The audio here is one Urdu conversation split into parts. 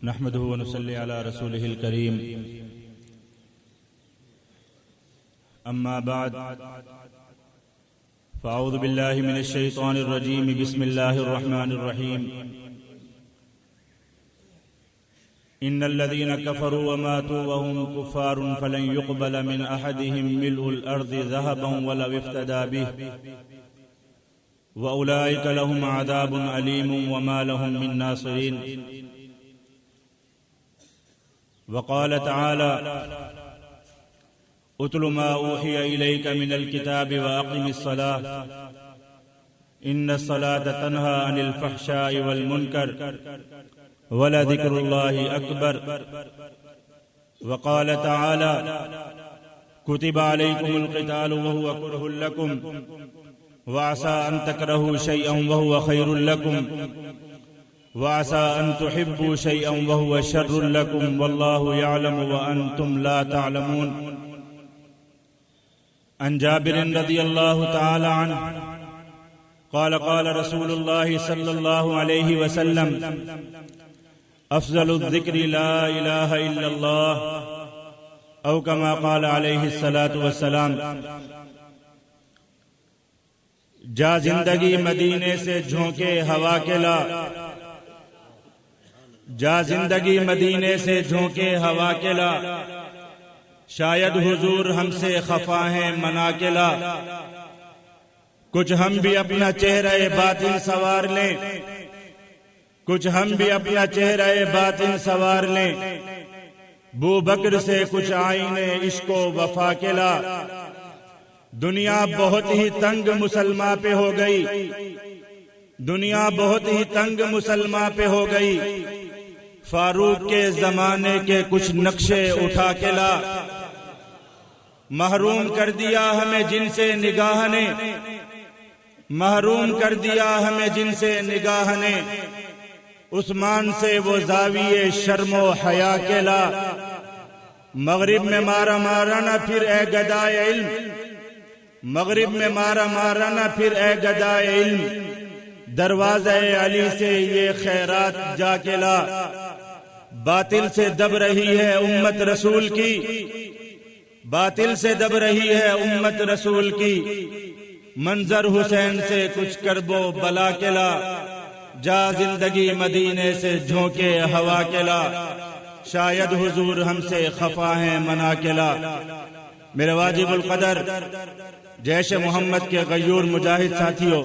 نحمده ونصلي على رسوله الكريم أما بعد فأعوذ بالله من الشيطان الرجيم بسم الله الرحمن الرحيم إن الذين كفروا وماتوا وهم كفار فلن يقبل من أحدهم ملء الأرض ذهبا ولو افتدى به وأولئك لهم عذاب أليم وما لهم من ناصرين وقال تعالى اتل ما اوحي اليك من الكتاب واقم الصلاه ان الصلاه تنهى عن الفحشاء والمنكر ولذكر الله اكبر وقال تعالى كتب عليكم القتال وهو كره لكم وعسى ان تكرهوا شيئا وهو خير لكم وعسى أن تحبوا شيئا وهو شر لكم والله يعلم وأنتم لا تعلمون عن جابر رضي الله تعالى عنه قال قال رسول الله صلى الله عليه وسلم أفضل الذكر لا إله إلا الله أو كما قال عليه الصلاة والسلام جا زندگی مدینے سے جھونکے ہوا کے لا جا زندگی مدینے سے جھونکے ہوا کے لا شاید حضور ہم سے خفا ہیں منا کے لا کچھ ہم بھی اپنا چہرہ باطن سوار لیں کچھ ہم بھی اپنا چہرہ باطن سوار لیں بو بکر سے کچھ آئینے عشق و وفا کے لا دنیا بہت ہی تنگ مسلمان پہ ہو گئی دنیا بہت ہی تنگ مسلمان پہ ہو گئی فاروق کے زمانے کے کچھ نقشے اٹھا کے لا محروم کر دیا ہمیں جن سے نگاہ نے محروم کر دیا ہمیں جن سے نگاہ نے عثمان سے وہ زاویے شرم و حیا کے لا مغرب میں مارا مارا نہ پھر اے گدائے علم مغرب میں مارا مارا نہ پھر اے گدائے علم دروازہ علی سے یہ خیرات جا کے لا باطل سے دب رہی ہے امت رسول کی باطل سے دب رہی ہے امت رسول کی منظر حسین سے کچھ کرب و بلا کے لا جا زندگی مدینے سے جھونکے ہوا کے لا شاید حضور ہم سے خفا ہیں منا کے لا میرے واجب القدر جیش محمد کے غیور مجاہد ساتھیوں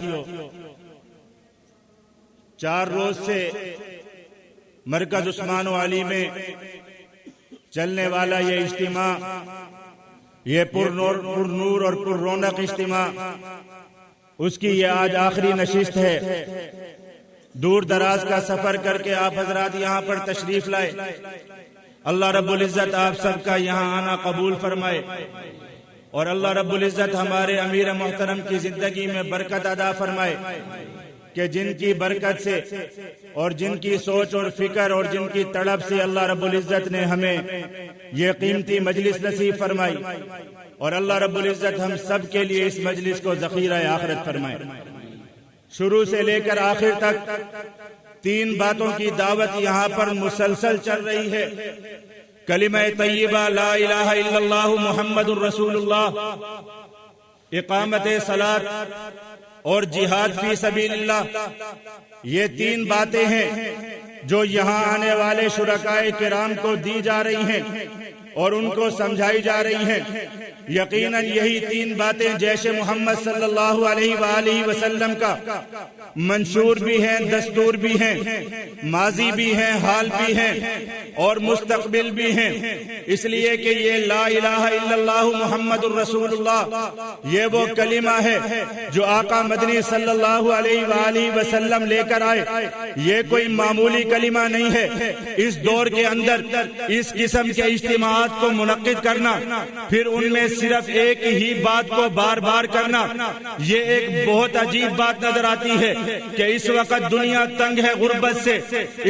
4 روز سے مرکز عثمان و علی میں چلنے والا یہ اجتماع یہ پر نور اور پر رونق اجتماع اس کی یہ آج آخری نشست ہے دور دراز کا سفر کر کے آپ حضرات یہاں پر تشریف لائے اللہ رب العزت آپ سب کا یہاں آنا قبول فرمائے اور اللہ رب العزت ہمارے امیر محترم کی زندگی میں برکت عطا فرمائے کہ جن کی برکت سے اور جن کی سوچ اور فکر اور جن کی تڑپ سے اللہ رب العزت نے ہمیں یہ قیمتی مجلس نصیب فرمائی اور اللہ رب العزت ہم سب کے لیے اس مجلس کو ذخیرہ آخرت فرمائے شروع سے لے کر آخر تک 3 باتوں کی دعوت یہاں پر مسلسل چل رہی ہے کلمہ طیبہ لا الہ الا اللہ محمد الرسول اللہ اقامت صلاۃ اور جہاد فی سبیل اللہ یہ 3 باتیں ہیں جو یہاں آنے والے شرکائے کرام کو دی جا رہی ہیں اور ان کو سمجھائی جا رہی ہیں یقیناً یہی 3 باتیں جیش محمد صلی اللہ علیہ وآلہ وسلم کا منشور بھی ہیں دستور بھی ہیں ماضی بھی ہیں حال بھی ہیں اور مستقبل بھی ہیں اس لیے کہ یہ لا الہ الا اللہ محمد الرسول اللہ یہ وہ کلمہ ہے جو آقا مدنی صلی اللہ علیہ وآلہ وسلم لے کر آئے یہ کوئی معمولی کلمہ نہیں ہے اس دور کے اندر اس قسم کے اجتماعات کو منعقد کرنا پھر ان میں صرف ایک ہی بات کو بار بار کرنا، یہ ایک بہت عجیب بات نظر آتی ہے کہ اس وقت دنیا تنگ ہے غربت سے،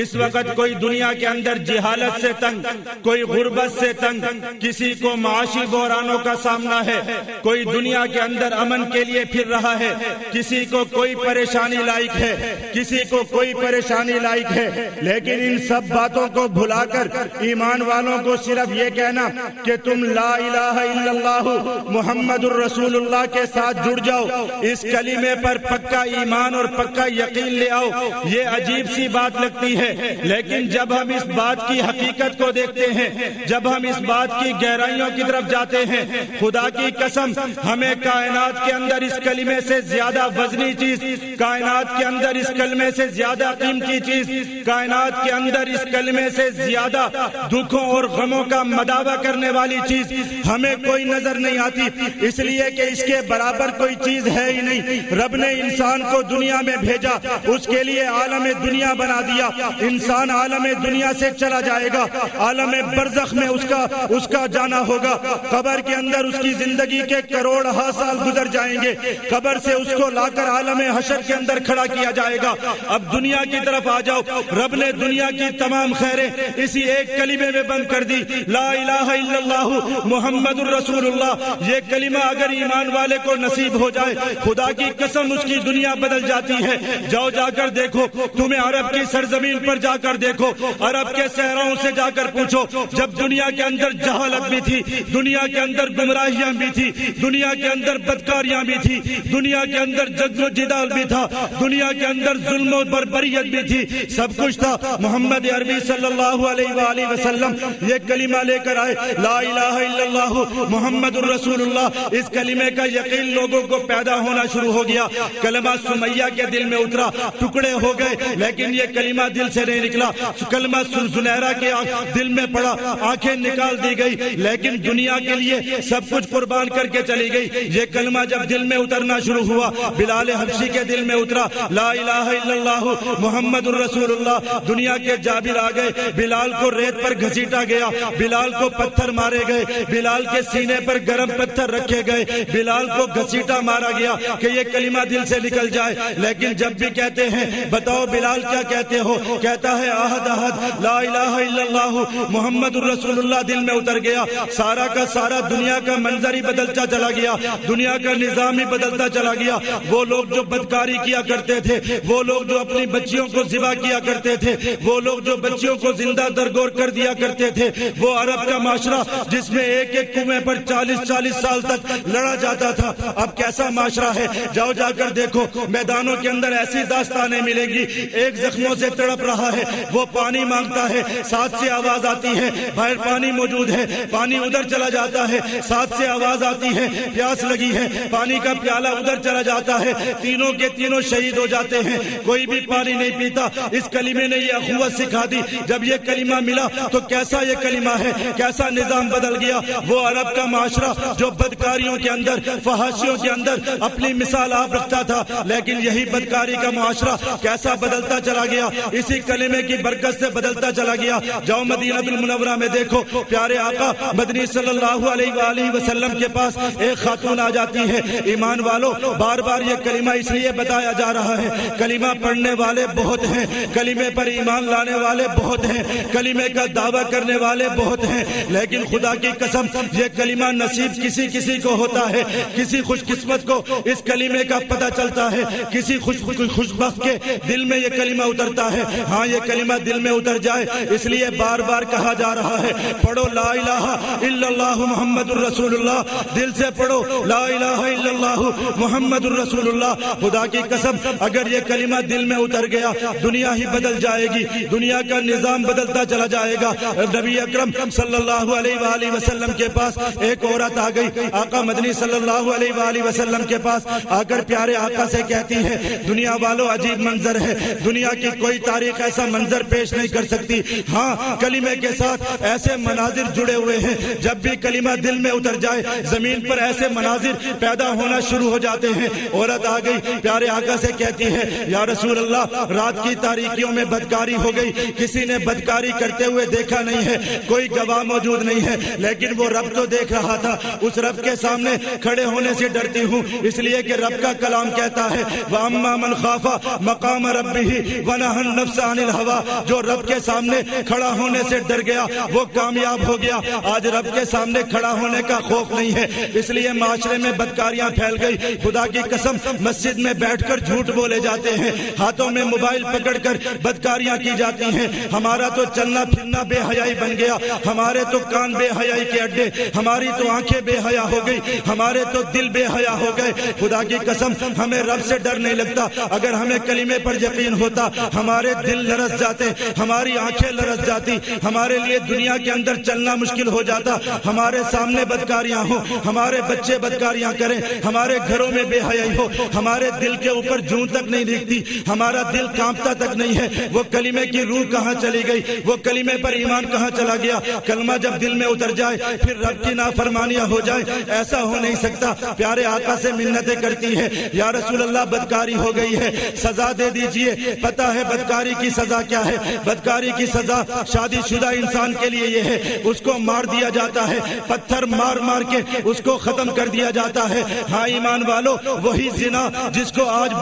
اس وقت کوئی دنیا کے اندر جہالت سے تنگ، کوئی غربت سے تنگ، کسی کو معاشی بحرانوں کا سامنا ہے، کوئی دنیا کے اندر امن کے لیے پھر رہا ہے، کسی کو کوئی پریشانی لاحق ہے، کسی کو کوئی پریشانی لاحق ہے، لیکن ان سب باتوں کو بھلا کر ایمان والوں کو صرف یہ کہنا کہ تم لا الہ الا اللہ محمد الرسول اللہ کے ساتھ جڑ جاؤ، اس کلمے پر پکا ایمان اور پکا یقین لے آؤ، یہ عجیب سی بات لگتی ہے، لیکن جب ہم اس بات کی حقیقت کو دیکھتے ہیں، جب ہم اس بات کی گہرائیوں کی طرف جاتے ہیں، خدا کی قسم ہمیں کائنات کے اندر اس کلمے سے زیادہ وزنی چیز، کائنات کے اندر اس کلمے سے زیادہ قیمتی چیز، کائنات کے اندر اس کلمے سے زیادہ دکھوں اور غموں کا مداوع کرنے والی چیز ہمیں کوئی نظر نہیں آتی، اس لیے کہ اس کے برابر کوئی چیز ہے ہی نہیں۔ رب نے انسان کو دنیا میں بھیجا، اس کے لیے عالم دنیا بنا دیا، انسان عالم دنیا سے چلا جائے گا، عالم برزخ میں اس کا جانا ہوگا، قبر کے اندر اس کی زندگی کے کروڑ سال گزر جائیں گے، قبر سے اس کو لا کر عالم حشر کے اندر کھڑا کیا جائے گا۔ اب دنیا کی طرف آ جاؤ، رب نے دنیا کی تمام خیریں اسی ایک کلمے میں بند کر دی، لا الہ الا اللہ محمد الرسول اللہ۔ یہ کلمہ اگر ایمان والے کو نصیب ہو جائے، خدا کی قسم اس کی دنیا بدل جاتی ہے۔ جاؤ جا کر دیکھو، تمہیں عرب کی سرزمین پر جا کر دیکھو، عرب کے صحراؤں سے جا کر پوچھو، جب دنیا کے اندر جہالت بھی تھی، دنیا کے اندر گمراہیاں بھی تھی، دنیا کے اندر بدکاریاں بھی تھی، دنیا کے اندر جنگ و جدال بھی تھا، دنیا کے اندر ظلم و بربریت بھی تھی، سب کچھ تھا، محمد عربی صلی اللہ علیہ وآلہ وسلم یہ کلمہ لے کر آئے، لا الہ الا اللہ محمد الرسول اللہ۔ اس کلمے کا یقین لوگوں کو پیدا ہونا شروع ہو گیا، کلمہ سمیہ کے دل میں اترا، ٹکڑے ہو گئے، لیکن یہ کلمہ دل سے نہیں نکلا، کلمہ زنیرہ کے دل میں پڑا، آنکھیں نکال دی گئی، لیکن دنیا کے لیے سب کچھ قربان کر کے چلی گئی۔ یہ کلمہ جب دل میں اترنا شروع ہوا، بلال حبشی کے دل میں اترا، لا الہ الا اللہ محمد الرسول اللہ۔ دنیا کے جابر آ گئے، بلال کو ریت پر گھسیٹا گیا، بلال کو پتھر مارے گئے، بلال کے سینے پر گرم پتھر رکھے گئے، بلال کو گھسیٹا مارا گیا کہ یہ کلمہ دل سے نکل جائے، لیکن جب بھی کہتے ہیں بتاؤ بلال کیا کہتے ہو، کہتا ہے احد احد لا الہ الا اللہ محمد الرسول اللہ۔ دل میں اتر گیا، سارا کا سارا دنیا کا منظر ہی بدلتا چلا گیا، دنیا کا نظام ہی بدلتا چلا گیا۔ وہ لوگ جو بدکاری کیا کرتے تھے، وہ لوگ جو اپنی بچیوں کو ذبح کیا کرتے تھے، وہ لوگ جو بچیوں کو زندہ درگور کر دیا کرتے تھے، وہ عرب کا معاشرہ جس میں ایک ایک کنویں پر 40 سال تک لڑا جاتا تھا، اب کیسا معاشرہ ہے؟ جاؤ جا کر دیکھو، میدانوں کے اندر ایسی داستانیں ملیں گی، ایک زخموں سے تڑپ رہا ہے، وہ پانی مانگتا ہے، ساتھ سے آواز آتی ہے باہر پانی موجود ہے، پانی ادھر چلا جاتا ہے، ساتھ سے آواز آتی ہے پیاس لگی ہے، پانی کا پیالہ ادھر چلا جاتا ہے، تینوں کے تینوں شہید ہو جاتے ہیں، کوئی بھی پانی نہیں پیتا۔ اس کلمے نے یہ اخوت سکھا دی، جب یہ کلمہ ملا تو کیسا یہ کلمہ ہے، کیسا نظام بدل گیا۔ وہ عرب کا معاشرہ جو بدکاریوں کے اندر، فحاشیوں کے اندر اپنی مثال آپ رکھتا تھا، لیکن یہی بدکاری کا معاشرہ کیسا بدلتا چلا گیا، اسی کلمے کی برکت سے بدلتا چلا گیا۔ جاؤ مدینہ المنورہ میں دیکھو، پیارے آقا مدنی صلی اللہ علیہ وآلہ وسلم کے پاس ایک خاتون آ جاتی ہے۔ ایمان والو، بار بار یہ کلمہ اس لیے بتایا جا رہا ہے، کلمہ پڑھنے والے بہت ہیں، کلمے پر ایمان لانے والے بہت ہیں، کلمے کا دعویٰ کرنے والے بہت ہیں، لیکن خدا کی قسم یہ کلمہ نصیب کسی کو ہوتا ہے، کسی خوش قسمت کو اس کلمے کا پتہ چلتا ہے، کسی خوش بخت کے دل میں یہ کلمہ اترتا ہے۔ ہاں، یہ کلمہ دل میں اتر جائے، اس لیے بار بار کہا جا رہا ہے پڑھو لا الہ الا اللہ محمد الرسول اللہ، دل سے پڑھو لا الہ الا اللہ محمد الرسول اللہ۔ خدا کی قسم اگر یہ کلمہ دل میں اتر گیا، دنیا ہی بدل جائے گی، دنیا کا نظام بدلتا چلا جائے گا۔ نبی اکرم صلی اللہ علیہ وآلہ وسلم کے پاس ایک عورت آ گئی، آقا مدنی صلی اللہ علیہ وآلہ وسلم کے پاس آ کر پیارے آقا سے کہتی ہے دنیا والوں عجیب منظر ہے، دنیا کی کوئی تاریخ ایسا منظر پیش نہیں کر سکتی۔ ہاں، کلمے کے ساتھ ایسے مناظر جڑے ہوئے ہیں، جب بھی کلمہ دل میں اتر جائے زمین پر ایسے مناظر پیدا ہونا شروع ہو جاتے ہیں۔ عورت آ گئی، پیارے آقا سے کہتی ہے یا رسول اللہ، رات کی تاریکیوں میں بدکاری ہو گئی، کسی نے بدکاری کرتے ہوئے دیکھا نہیں ہے، کوئی گواہ موجود نہیں ہے، لیکن وہ رب تو دیکھ رہا رہا تھا، اس رب کے سامنے کھڑے ہونے سے ڈرتی ہوں، اس لیے کہ رب کا کلام کہتا ہے وَأَمَّا مَنْ خَافَ مَقَامَ رَبِّهِ وَنَهَى النَّفْسَ عَنِ الْهَوَىٰ، جو رب کے سامنے کھڑا ہونے سے ڈر گیا وہ کامیاب ہو گیا۔ آج رب کے سامنے کھڑا ہونے کا خوف نہیں ہے، اس لیے معاشرے میں بدکاریاں پھیل گئی۔ خدا کی قسم مسجد میں بیٹھ کر جھوٹ بولے جاتے ہیں، ہاتھوں میں موبائل پکڑ کر بدکاریاں کی جاتی ہیں۔ ہمارا تو چلنا پھرنا بے حیائی بن گیا، ہمارے تو کان بے حیائی کے اڈے، ہماری تو آنکھیں بے حیا ہو گئی، ہمارے تو دل بے حیا ہو گئے۔ خدا کی قسم ہمیں رب سے ڈر نہیں لگتا۔ اگر ہمیں کلمے پر یقین ہوتا ہمارے دل لرز جاتے، ہماری آنکھیں لرز جاتی، ہمارے لیے دنیا کے اندر چلنا مشکل ہو جاتا۔ ہمارے سامنے بدکاریاں ہوں، ہمارے بچے بدکاریاں کریں، ہمارے گھروں میں بے حیائی ہو، ہمارے دل کے اوپر جون تک نہیں دکھتی، ہمارا دل کانپتا تک نہیں ہے۔ وہ کلمے کی روح کہاں چلی گئی؟ وہ کلمے پر ایمان کہاں چلا گیا؟ کلمہ جب دل میں اتر جائے پھر رب کی نافرمانیاں ہو جائے، ایسا ہو نہیں سکتا۔ پیارے آقا سے منتیں کرتی ہے یا رسول اللہ بدکاری ہو گئی ہے، سزا دے دیجئے۔ پتہ ہے بدکاری کی سزا کیا ہے؟ بدکاری کی سزا شادی شدہ انسان کے لیے یہ ہے، اس کو مار دیا جاتا ہے، پتھر مار مار کے اس کو ختم کر دیا جاتا ہے۔ ہاں ایمان والو، وہی زنا جس کو آج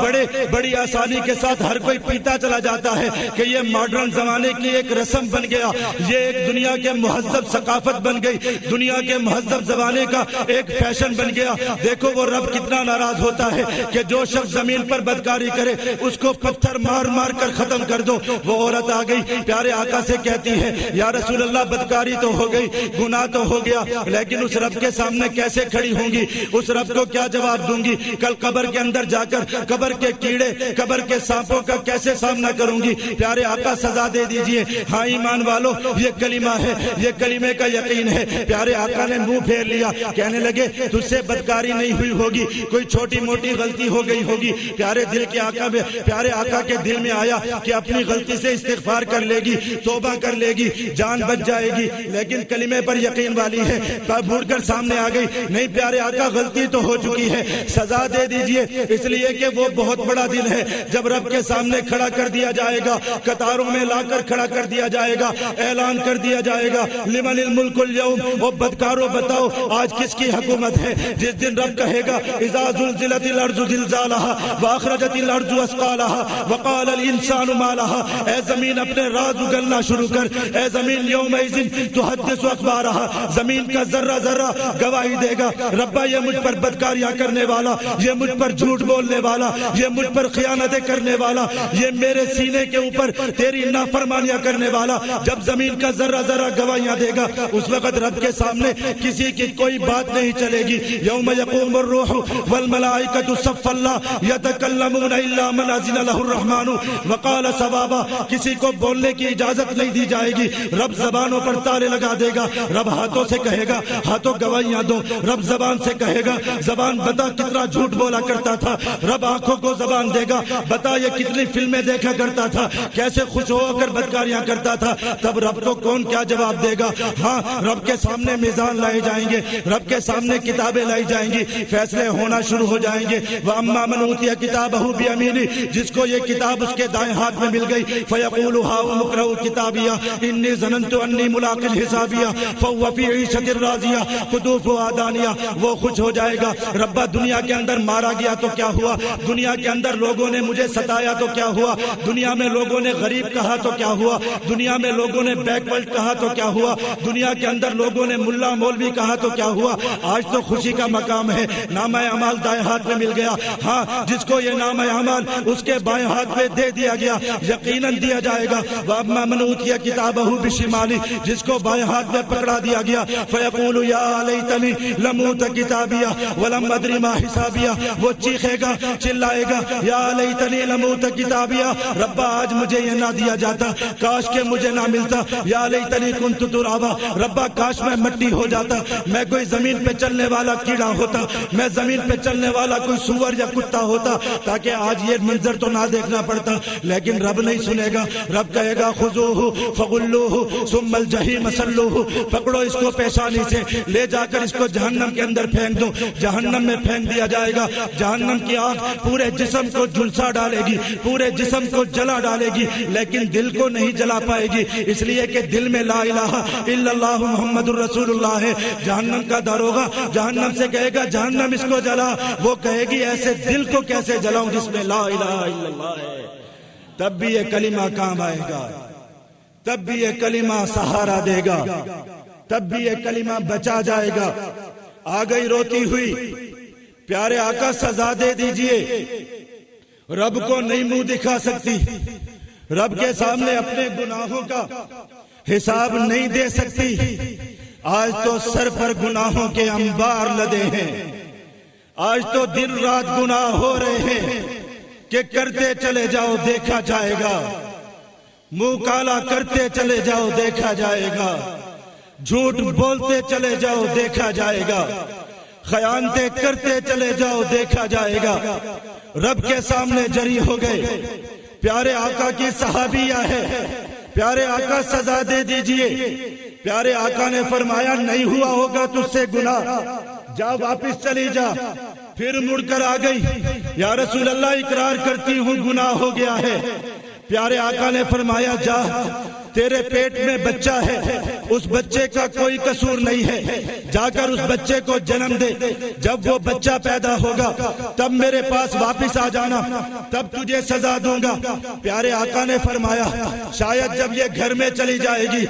بڑی آسانی کے ساتھ ہر کوئی پیتا چلا جاتا ہے کہ یہ ماڈرن زمانے کی ایک رسم بن گیا، یہ ایک دنیا کے مہذب ثقافت بن گئی، دنیا کے مہذب زمانے کا ایک فیشن بن گیا۔ دیکھو وہ رب کتنا ناراض ہوتا ہے کہ جو شخص زمین پر بدکاری کرے اس کو پتھر مار مار کر ختم کر دو۔ وہ عورت آ گئی پیارے آقا سے کہتی ہے یا رسول اللہ بدکاری تو ہو گئی، گناہ تو ہو گیا، لیکن اس رب کے سامنے کیسے کھڑی ہوں گی؟ اس رب کو کیا جواب دوں گی؟ کل قبر کے اندر جا کر قبر کے کیڑے، قبر کے سانپوں کا کیسے سامنا کروں گی؟ پیارے آقا سزا دے دیجئے۔ ہاں ایمان والو، یہ کلمہ ہے، یہ کلمے کا یقین ہے۔ پیارے آقا نے منہ پھیر لیا، کہنے لگے تجھ سے بدکاری نہیں ہوئی ہوگی، کوئی چھوٹی موٹی غلطی ہو گئی ہوگی۔ پیارے آقا کے دل میں آیا کہ اپنی غلطی سے استغفار کر لے گی، توبہ کر لے گی، جان بچ جائے گی، لیکن کلمے پر یقین والی ہے۔ مڑ کر سامنے آ گئی، نہیں پیارے آقا غلطی تو ہو چکی ہے، سزا دے دیجئے، اس لیے کہ وہ بہت بڑا دن ہے جب رب کے سامنے کھڑا کر دیا جائے گا، قطاروں میں لا کر کھڑا کر دیا جائے گا، اعلان کر دیا جائے گا لمن الملک اليوم۔ وہ بدکاروں بتاؤ آج کس کی حکومت ہے؟ جس دن رب کہے گا اذا زلزلت الارض زلزالها واخرجت الارض اثقالها وقال الانسان ما لها۔ اے زمین اپنے راز اگلنا شروع کر، اے زمین یومئذ تحدث اخبارها، زمین کا ذرہ ذرہ گواہی دے گا ربا یہ مجھ پر بدکاریاں کرنے والا، یہ مجھ پر جھوٹ بولنے والا، یہ مجھ پر خیانتیں کرنے والا، یہ میرے سینے کے اوپر تیری نافرمانیاں کرنے والا۔ جب زمین کا ذرہ ذرہ گواہیاں دے گا اس وقت رب کے سامنے کسی کی کوئی بات نہیں چلے گی۔ یوم یقوم الروح والملائکۃ صفا لا یتکلمون الا من اذن له الرحمن وقال صوابا، کسی کو بولنے کی اجازت نہیں دی جائے گی۔ رب زبانوں پر تالے لگا دے گا، رب ہاتھوں سے کہے گا ہاتھوں گواہیاں دو، رب زبان سے کہے گا زبان بتا کتنا جھوٹ بولا کرتا تھا، رب آنکھوں کو زبان دے گا بتا یہ کتنی فلمیں دیکھا کرتا تھا، کیسے خوش ہو کر بدکاریاں کرتا تھا۔ تب رب کو کون کیا جواب دے گا؟ ہاں رب کے سامنے میزان لائے جائیں گے، رب کے سامنے کتابیں لائی جائیں گی، فیصلے ہونا شروع ہو جائیں گے۔ وَأَمَّا مَنْ أُوتِيَ كِتَابَهُ بِيَمِينِهِ، جس کو یہ کتاب اس کے دائیں ہاتھ میں مل گئی، فَيَقُولُ هَاؤُمُ اقْرَءُوا كِتَابِيَهْ إِنِّي ظَنَنتُ أَنِّي مُلَاقٍ حِسَابِيَهْ فَهُوَ فِي عِيشَةٍ رَاضِيَةٍ قُطُوفُهَا دَانِيَةٌ۔ وہ خوش ہو جائے گا، ربا دنیا کے اندر مارا گیا تو کیا ہوا، دنیا کے اندر لوگوں نے مجھے ستایا تو کیا ہوا، دنیا میں لوگوں نے غریب کہا تو کیا ہوا، دنیا میں لوگوں نے بیکورڈ کہا تو کیا ہوا، دنیا کے اندر لوگوں نے ملا مولوی کہا تو کیا ہوا۔ آج تو خوشی کا مقام ہے، نامہ اعمال دائیں ہاتھ میں مل گیا۔ ہاں جس کو یہ نامہ اعمال اس کے بائیں ہاتھ میں دے دیا گیا یقیناً دیا جائے گا۔ وَأَمَّا مَنْ أُوتِيَ كِتَابَهُ بِشِمَالِهِ، جس کو بائیں ہاتھ میں پکڑا دیا گیا، فَيَقُولُ يَا لَيْتَنِي لَمْ أُوتَ كِتَابِيَهْ وَلَمْ أَدْرِ مَا حِسَابِيَهْ۔ وہ چیخے گا چلائے گا یا لیتنی لم أُوتَ كِتَابِيَهْ، ربا آج مجھے یہ نہ دیا جاتا، کاش کہ مجھے نہ ملتا، یا لیتنی كنت ترابا، ربا کاش میں مٹی ہو جاتا، میں کوئی زمین پہ چلنے والا کیڑا ہوتا، میں زمین پہ چلنے والا کوئی سور یا کتا ہوتا، تاکہ آج یہ منظر تو نہ دیکھنا پڑتا۔ لیکن رب نہیں سنے گا، رب کہے گا خذوہ فغلوہ ثم الجحیم صلوہ، پکڑو اس کو پیشانی سے لے جا کر اس کو جہنم کے اندر پھینک دو، جہنم میں پھینک دیا جائے گا۔ جہنم کی آگ پورے جسم کو جھلسا ڈالے گی، پورے جسم کو جلا ڈالے گی، لیکن دل کو نہیں جلا پائے گی، اس لیے کہ دل میں لا الہ الا اللہ محمد الرسول اللہ ہے۔ جہنم کا داروغہ جہنم سے کہے گا جہنم اس کو جلا، وہ کہے گی ایسے دل کو کیسے جلاؤں جس میں لا الہ الا اللہ ہے۔ تب بھی یہ کلمہ کام آئے گا، تب بھی یہ کلمہ سہارا دے گا، تب بھی یہ کلمہ بچا جائے گا۔ آ گئی روتی ہوئی، پیارے آقا سزا دے دیجئے، رب کو نہیں منہ دکھا سکتی، رب کے سامنے اپنے گناہوں کا حساب نہیں دے سکتی۔ آج تو سر پر گناہوں کے انبار لدے ہیں، آج تو دن رات گناہ ہو رہے ہیں کہ کرتے چلے جاؤ دیکھا جائے گا، منہ کالا کرتے چلے جاؤ دیکھا جائے گا، جھوٹ بولتے چلے جاؤ دیکھا جائے گا، خیانتیں کرتے چلے جاؤ دیکھا جائے گا۔ رب کے سامنے جری ہو گئے، پیارے آقا کی صحابیہ ہے، پیارے آقا سزا دے دیجئے۔ پیارے آقا نے فرمایا نہیں ہوا ہوگا تجھ سے گناہ، جا واپس چلی جا۔ پھر مڑ کر آ گئی، یا رسول اللہ اقرار کرتی ہوں گناہ ہو گیا ہے۔ پیارے آقا نے فرمایا جا، تیرے پیٹ میں بچہ ہے، اس بچے کا کوئی قصور نہیں ہے، جا کر اس بچے کو جنم دے، جب وہ بچہ پیدا ہوگا تب میرے پاس واپس آ جانا، تب تجھے سزا دوں گا۔ پیارے آقا نے فرمایا شاید جب یہ گھر میں چلی جائے گی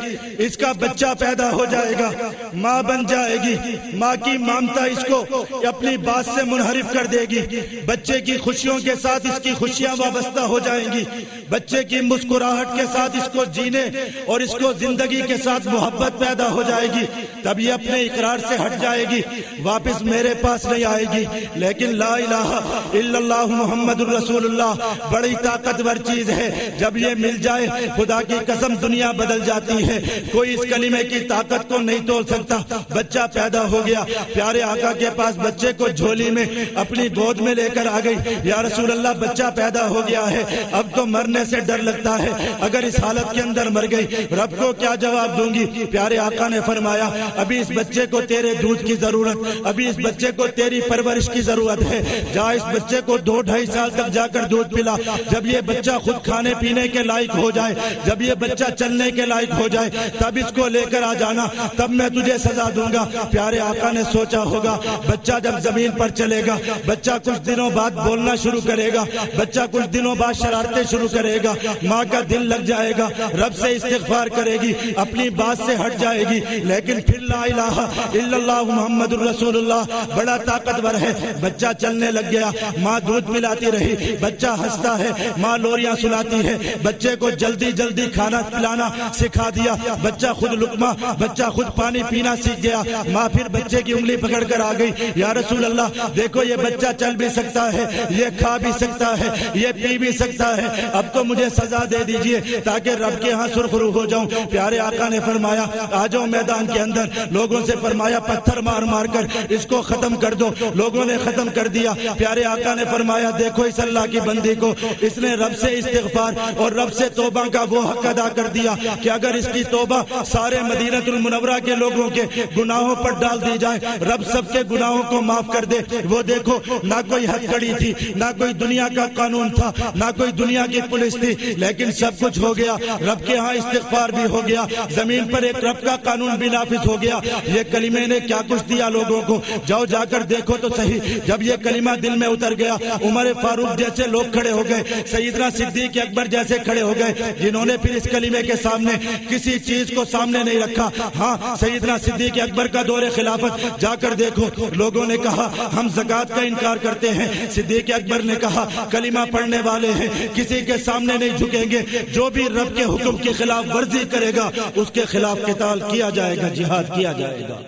اس کا بچہ پیدا ہو جائے گا، ماں بن جائے گی، ماں کی ممتا اس کو اپنی بات سے منحرف کر دے گی، بچے کی خوشیوں کے ساتھ اس کی خوشیاں وابستہ ہو جائیں گی، بچے کی مسکراہٹ کے ساتھ اس کو جینے اور اس کو زندگی کے ساتھ محبت پیدا ہو جائے گی، تب یہ اپنے اقرار سے ہٹ جائے گی، واپس میرے پاس نہیں آئے گی۔ لیکن لا الہ الا اللہ محمد الرسول اللہ بڑی طاقتور چیز ہے، جب یہ مل جائے خدا کی قسم دنیا بدل جاتی ہے، کوئی اس کلمے کی طاقت کو نہیں توڑ سکتا۔ بچہ پیدا ہو گیا، پیارے آقا کے پاس بچے کو جھولی میں اپنی گود میں لے کر آ گئی، یا رسول اللہ بچہ پیدا ہو گیا ہے، اب تو مرنے سے ڈر لگتا ہے، اگر اس حالت کے اندر مر گئی رب کو کیا جواب دوں گی؟ پیارے آقا نے فرمایا ابھی اس بچے کو تیرے دودھ کی ضرورت، ابھی اس بچے کو تیری پرورش کی ضرورت ہے، جا اس بچے کو 2-2.5 سال تک جا کر دودھ پلا، جب یہ بچہ خود کھانے پینے کے لائق ہو جائے، جب یہ بچہ چلنے کے لائق ہو جائے تب اس کو لے کر آ جانا، تب میں تجھے سزا دوں گا۔ پیارے آقا نے سوچا ہوگا بچہ جب زمین پر چلے گا، بچہ کچھ دنوں بعد بولنا شروع کرے گا، بچہ کچھ دنوں بعد شرارتیں شروع کرے گا، ماں کا دل لگ جائے گا، رب سے استغفار کرے گی، اپنی بات سے ہٹ جائے گی، لیکن پھر لا الہ الا اللہ محمد الرسول اللہ بڑا طاقتور ہے۔ بچہ چلنے لگ گیا، ماں دودھ پلاتی رہی، بچہ ہنستا ہے، ماں لوریاں سناتی ہے، بچے کو جلدی جلدی کھانا پلانا سکھا دیا، بچہ خود لقمہ، بچہ خود پانی پینا سیکھ گیا، ماں پھر بچے کی انگلی پکڑ کر آ گئی، یا رسول اللہ دیکھو یہ بچہ چل بھی سکتا ہے، یہ کھا بھی سکتا ہے، یہ پی بھی سکتا ہے، اب تو مجھے سزا دے دیجئے تاکہ رب کے ہاں سرخرو ہو جاؤں۔ پیارے آقا نے فرمایا آ جاؤ میدان کے اندر، لوگوں سے فرمایا پتھر مار مار کر اس کو ختم کر دو، لوگوں نے ختم کر دیا۔ پیارے آقا نے فرمایا دیکھو اس اللہ کی بندی کو، اس نے رب سے استغفار اور رب سے توبہ کا وہ حق ادا کر دیا کہ اگر اس کی توبہ سارے مدینہ المنورہ کے لوگوں کے گناہوں پر ڈال دی جائے رب سب کے گناہوں کو معاف کر دے۔ وہ دیکھو نہ کوئی حد کڑی تھی، نہ کوئی دنیا کا قانون تھا، نہ کوئی دنیا کی پولیس تھی، لیکن سب کچھ ہو گیا، رب کے ہاں استغفار بھی ہو گیا، زمین پر ایک رب کا قانون بھی نافذ ہو گیا۔ یہ کلمے نے کیا کچھ دیا لوگوں کو، جاؤ جا کر دیکھو تو صحیح۔ جب یہ کلمہ دل میں اتر گیا، عمر فاروق جیسے لوگ کھڑے ہو گئے، سیدنا صدیق اکبر جیسے کھڑے ہو گئے، جنہوں نے پھر اس کلمے کے سامنے کسی چیز کو سامنے نہیں رکھا۔ ہاں سیدنا صدیق اکبر کا دور خلافت جا کر دیکھو، لوگوں نے کہا ہم زکوٰۃ کا انکار کرتے ہیں، صدیق اکبر نے کہا کلمہ پڑھنے والے ہیں، کسی کے سامنے نہیں جھکیں گے، جو بھی رب کے حکم کی خلاف ورزی کرے گا اس کے خلاف قتال کیا جائے گا، جہاد کیا جائے گا۔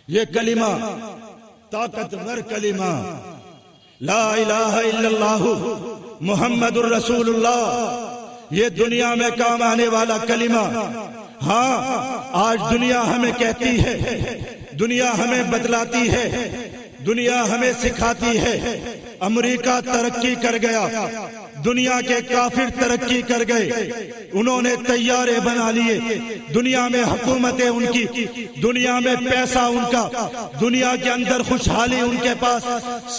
یہ کلمہ طاقتور کلمہ لا الہ الا اللہ محمد الرسول اللہ، یہ دنیا میں کام آنے والا کلمہ۔ ہاں آج دنیا ہمیں کہتی ہے، دنیا ہمیں بتلاتی ہے، دنیا ہمیں سکھاتی ہے امریکہ ترقی کر گیا، دنیا کے کافر ترقی کر گئے، انہوں نے طیارے بنا لیے، دنیا میں حکومتیں ان کی، دنیا میں پیسہ ان کا، دنیا کے اندر خوشحالی ان کے پاس،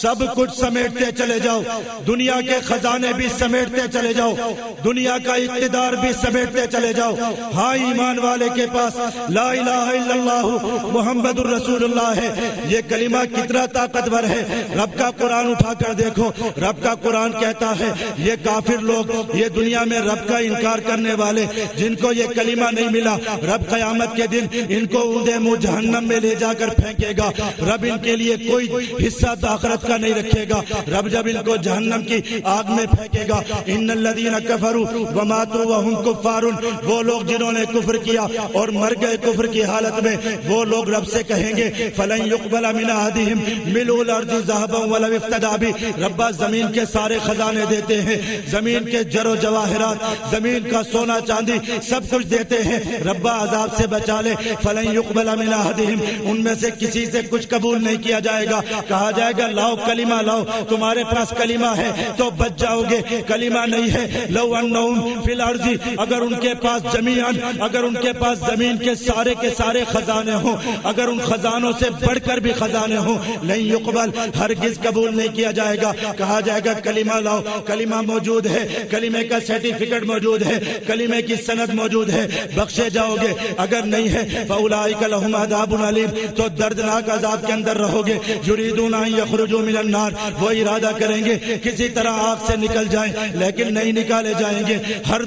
سب کچھ سمیٹتے چلے جاؤ، دنیا کے خزانے بھی سمیٹتے چلے جاؤ، دنیا کا اقتدار بھی سمیٹتے چلے جاؤ، ہاں ایمان والے کے پاس لا الہ الا اللہ محمد الرسول اللہ ہے۔ یہ کلمہ کتنا طاقتور ہے، رب کا قرآن اٹھا کر دیکھو، رب کا قرآن کہتا ہے یہ کافر لوگ، یہ دنیا میں رب کا انکار کرنے والے، جن کو یہ کلمہ نہیں ملا، رب قیامت کے دن ان کو اونڈے منہ جہنم میں لے جا کر پھینکے گا، رب ان کے لیے کوئی حصہ آخرت کا نہیں رکھے گا، رب جب ان کو جہنم کی آگ میں پھینکے گا، ان الذین کفروا وماتوا وهم کفار، وہ لوگ جنہوں نے کفر کیا اور مر گئے کفر کی حالت میں، وہ لوگ رب سے کہیں گے فلن يقبل من احدهم ملء الارض ذهبا ولو افتدى به، ربا زمین کے سارے خزانے دیتے ہیں، زمین کے جر و جواہرات، زمین کا سونا چاندی سب کچھ دیتے ہیں، ربا عذاب سے بچا لے، فلن يقبل من احدهم، ان میں سے کسی سے کچھ قبول نہیں کیا جائے گا، کہا جائے گا لاؤ کلمہ لاؤ، تمہارے پاس کلمہ ہے تو بچ جاؤ گے، کلمہ نہیں ہے لو انہم فی الارض، اگر ان کے پاس جمیعاً، اگر ان کے پاس زمین کے سارے خزانے ہوں، اگر ان خزانوں سے بڑھ کر بھی خزانے ہوں، نہیں یقبل، ہرگز قبول نہیں کیا جائے گا، کہا جائے گا کلمہ لاؤ، کلمہ موجود ہے، کلمے کا سرٹیفکیٹ موجود ہے، کلمے کی سند موجود ہے، بخشے جاؤ گے، اگر نہیں ہے فاولئک لہم عذاب علیم، تو دردناک عذاب کے اندر رہو گے، یریدون ان یخرجوا من النار، وہ ارادہ کریں گے کسی طرح آگ سے نکل جائیں لیکن نہیں نکالے جائیں گے، ہر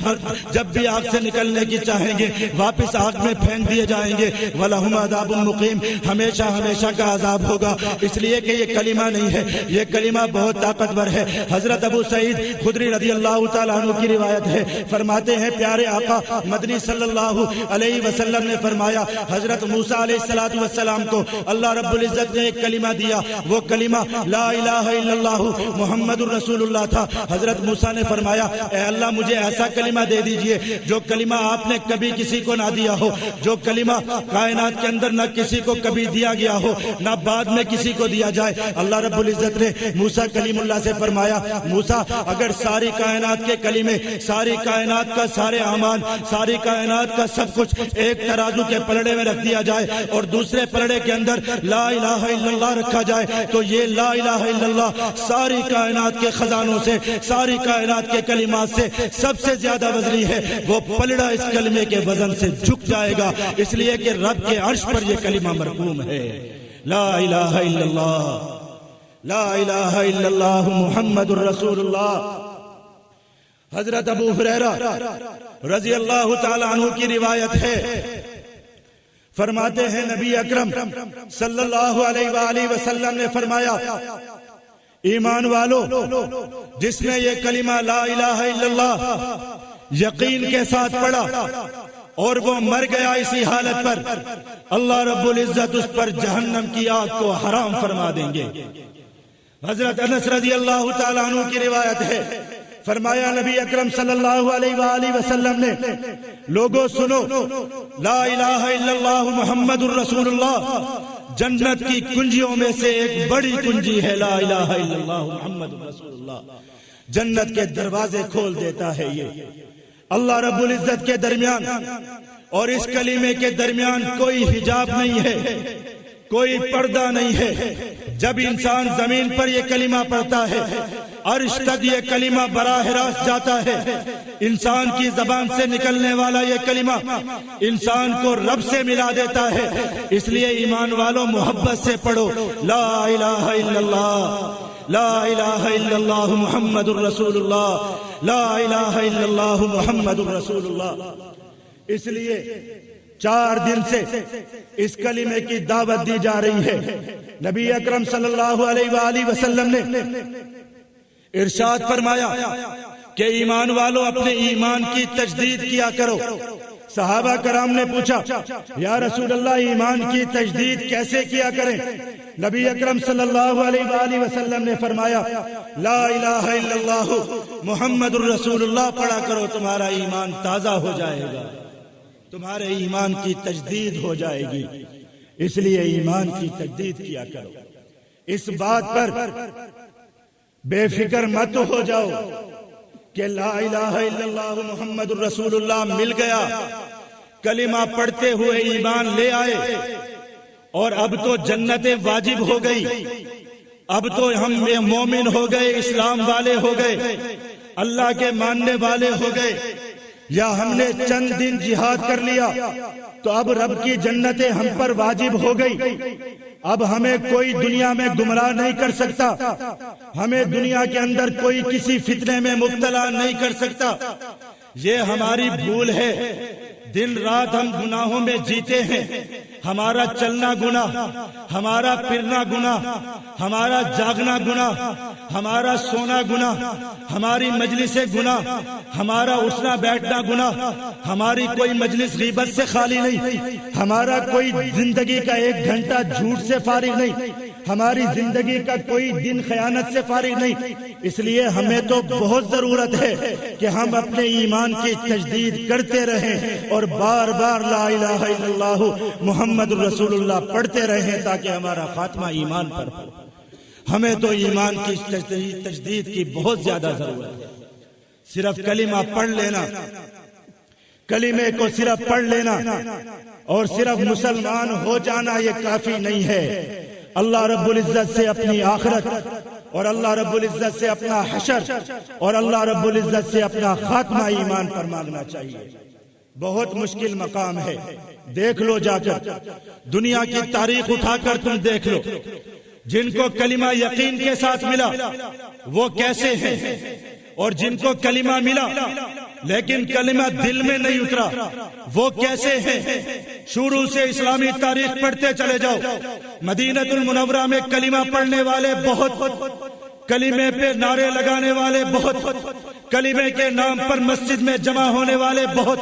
جب بھی آگ سے نکلنے کی چاہیں گے واپس آگ میں پھینک دیے جائیں گے، وَلَهُمْ عَذَابٌ مُقِيمٌ، ہمیشہ کا عذاب ہوگا، اس لیے کہ یہ کلمہ نہیں ہے، یہ کلمہ بہت طاقتور ہے۔ حضرت ابو سعید خدری رضی اللہ تعالیٰ عنہ کی روایت ہے، فرماتے ہیں پیارے آقا مدنی صلی اللہ علیہ وسلم نے فرمایا حضرت موسیٰ علیہ السلام کو اللہ رب العزت نے ایک کلمہ دیا، وہ کلمہ لا الہ الا اللہ محمد الرسول اللہ تھا۔ حضرت موسیٰ نے فرمایا اے اللہ مجھے ایسا کلمہ دے دیجئے جو کلمہ آپ نے کبھی کسی کو نہ دیا ہو، جو کلمہ کائنات کے اندر نہ کسی کو کبھی دیا گیا ہو، نہ بعد میں کسی کو دیا جائے۔ اللہ رب العزت نے موسیٰ کلیم اللہ سے فرمایا موسیٰ اگر ساری کائنات کے کلمے، ساری کائنات کا سارے اعمال، ساری کائنات کا سب کچھ ایک ترازو کے پلڑے میں رکھ دیا جائے اور دوسرے پلڑے کے اندر لا الہ الا اللہ رکھا جائے تو یہ لا الہ الا اللہ ساری کائنات کے خزانوں سے، ساری کائنات کے کلمات سے سب سے زیادہ وزنی ہے، وہ پلڑا اس کلمے کے وزن سے جھک جائے گا، اس لیے کہ رب کے عرش پر یہ کلمہ مرقوم ہے، لا الہ الا اللہ، لا الہ الا اللہ محمد الرسول اللہ۔ حضرت ابو ہریرہ رضی اللہ تعالی عنہ کی روایت ہے، فرماتے ہیں نبی اکرم صلی اللہ علیہ وآلہ وسلم نے فرمایا ایمان والو جس نے یہ کلمہ لا الہ الا اللہ یقین کے ساتھ پڑھا اور وہ مر گیا اسی حالت پر، اللہ رب العزت اس پر جہنم کی آگ کو حرام فرما دیں گے۔ حضرت انس رضی اللہ تعالیٰ عنہ کی روایت ہے، فرمایا نبی اکرم صلی اللہ علیہ وآلہ وسلم نے لوگوں سنو، لا الہ الا اللہ محمد الرسول اللہ جنت کی کنجیوں میں سے ایک بڑی کنجی ہے، لا الہ الا اللہ محمد الرسول اللہ، جنت کے دروازے کھول دیتا ہے یہ۔ اللہ رب العزت کے درمیان اور اس کلمے کے درمیان کوئی حجاب نہیں ہے، کوئی پردہ نہیں ہے، جب انسان زمین پر یہ کلمہ پڑھتا ہے عرش تک یہ کلمہ براہ راست جاتا ہے، انسان کی زبان سے نکلنے والا یہ کلمہ انسان کو رب سے ملا دیتا ہے، اس لیے ایمان والوں محبت سے پڑھو لا الہ الا اللہ، لا الہ الا اللہ محمد الرسول اللہ، لا الہ الا اللہ محمد الرسول اللہ۔ اس لیے 4 دن سے اس کلمے کی دعوت دی جا رہی ہے۔ نبی اکرم صلی اللہ علیہ وآلہ وسلم نے ارشاد فرمایا کہ ایمان والو اپنے ایمان کی تجدید کیا کرو۔ صحابہ کرام نے پوچھا یا رسول اللہ ایمان کی تجدید کیسے کیا کریں؟ نبی اکرم صلی اللہ علیہ وآلہ وسلم نے فرمایا لا الہ الا اللہ محمد الرسول اللہ پڑھا کرو، تمہارا ایمان تازہ ہو جائے گا، تمہارے ایمان کی تجدید ہو جائے گی، اس لیے ایمان کی تجدید کیا کرو۔ اس بات پر بے فکر مت ہو جاؤ کہ لا الہ الا اللہ محمد الرسول اللہ مل گیا، کلمہ پڑھتے ہوئے ایمان لے آئے، اور اب تو جنت واجب ہو گئی، اب تو ہم مومن ہو گئے، اسلام والے ہو گئے، اللہ کے ماننے والے ہو گئے، یا ہم نے چند دن جہاد کر لیا تو اب رب کی جنتیں ہم پر واجب ہو گئی، اب ہمیں کوئی دنیا میں گمراہ نہیں کر سکتا، ہمیں دنیا کے اندر کوئی کسی فتنے میں مبتلا نہیں کر سکتا۔ یہ ہماری بھول ہے، دن رات ہم گناہوں میں جیتے ہیں، ہمارا چلنا گناہ، ہمارا پھرنا گناہ، ہمارا جاگنا گناہ، ہمارا سونا گناہ، ہماری مجلس گناہ، ہمارا اٹھنا بیٹھنا گناہ، ہماری کوئی مجلس غیبت سے خالی نہیں، ہمارا کوئی زندگی کا ایک گھنٹہ جھوٹ سے فارغ نہیں، ہماری زندگی کا کوئی دن خیانت سے فارغ نہیں۔ اس لیے ہمیں تو بہت ضرورت ہے کہ ہم اپنے ایمان کی تجدید کرتے رہیں اور بار بار لا الہ الا اللہ محمد الرسول اللہ پڑھتے رہیں تاکہ ہمارا خاتمہ ایمان پر ہو۔ ہمیں تو ایمان کی تجدید کی بہت زیادہ ضرورت ہے۔ صرف کلمہ پڑھ لینا، کلمے کو صرف پڑھ لینا اور صرف مسلمان ہو جانا یہ کافی نہیں ہے۔ اللہ رب العزت سے اپنی آخرت اور اللہ رب العزت سے اپنا حشر اور اللہ رب العزت سے اپنا خاتمہ ایمان پر مانگنا چاہیے۔ بہت مشکل مقام ہے، دیکھ لو جا کر، دنیا کی تاریخ اٹھا کر تم دیکھ لو، جن کو کلمہ یقین کے ساتھ ملا وہ کیسے ہیں، اور جن کو کلمہ ملا لیکن کلمہ دل میں نہیں اترا وہ کیسے ہیں۔ شروع سے اسلامی تاریخ پڑھتے چلے جاؤ، مدینہ المنورہ میں کلمہ پڑھنے والے بہت، کلمے پہ نعرے لگانے والے بہت، کلمے کے نام پر مسجد میں جمع ہونے والے بہت،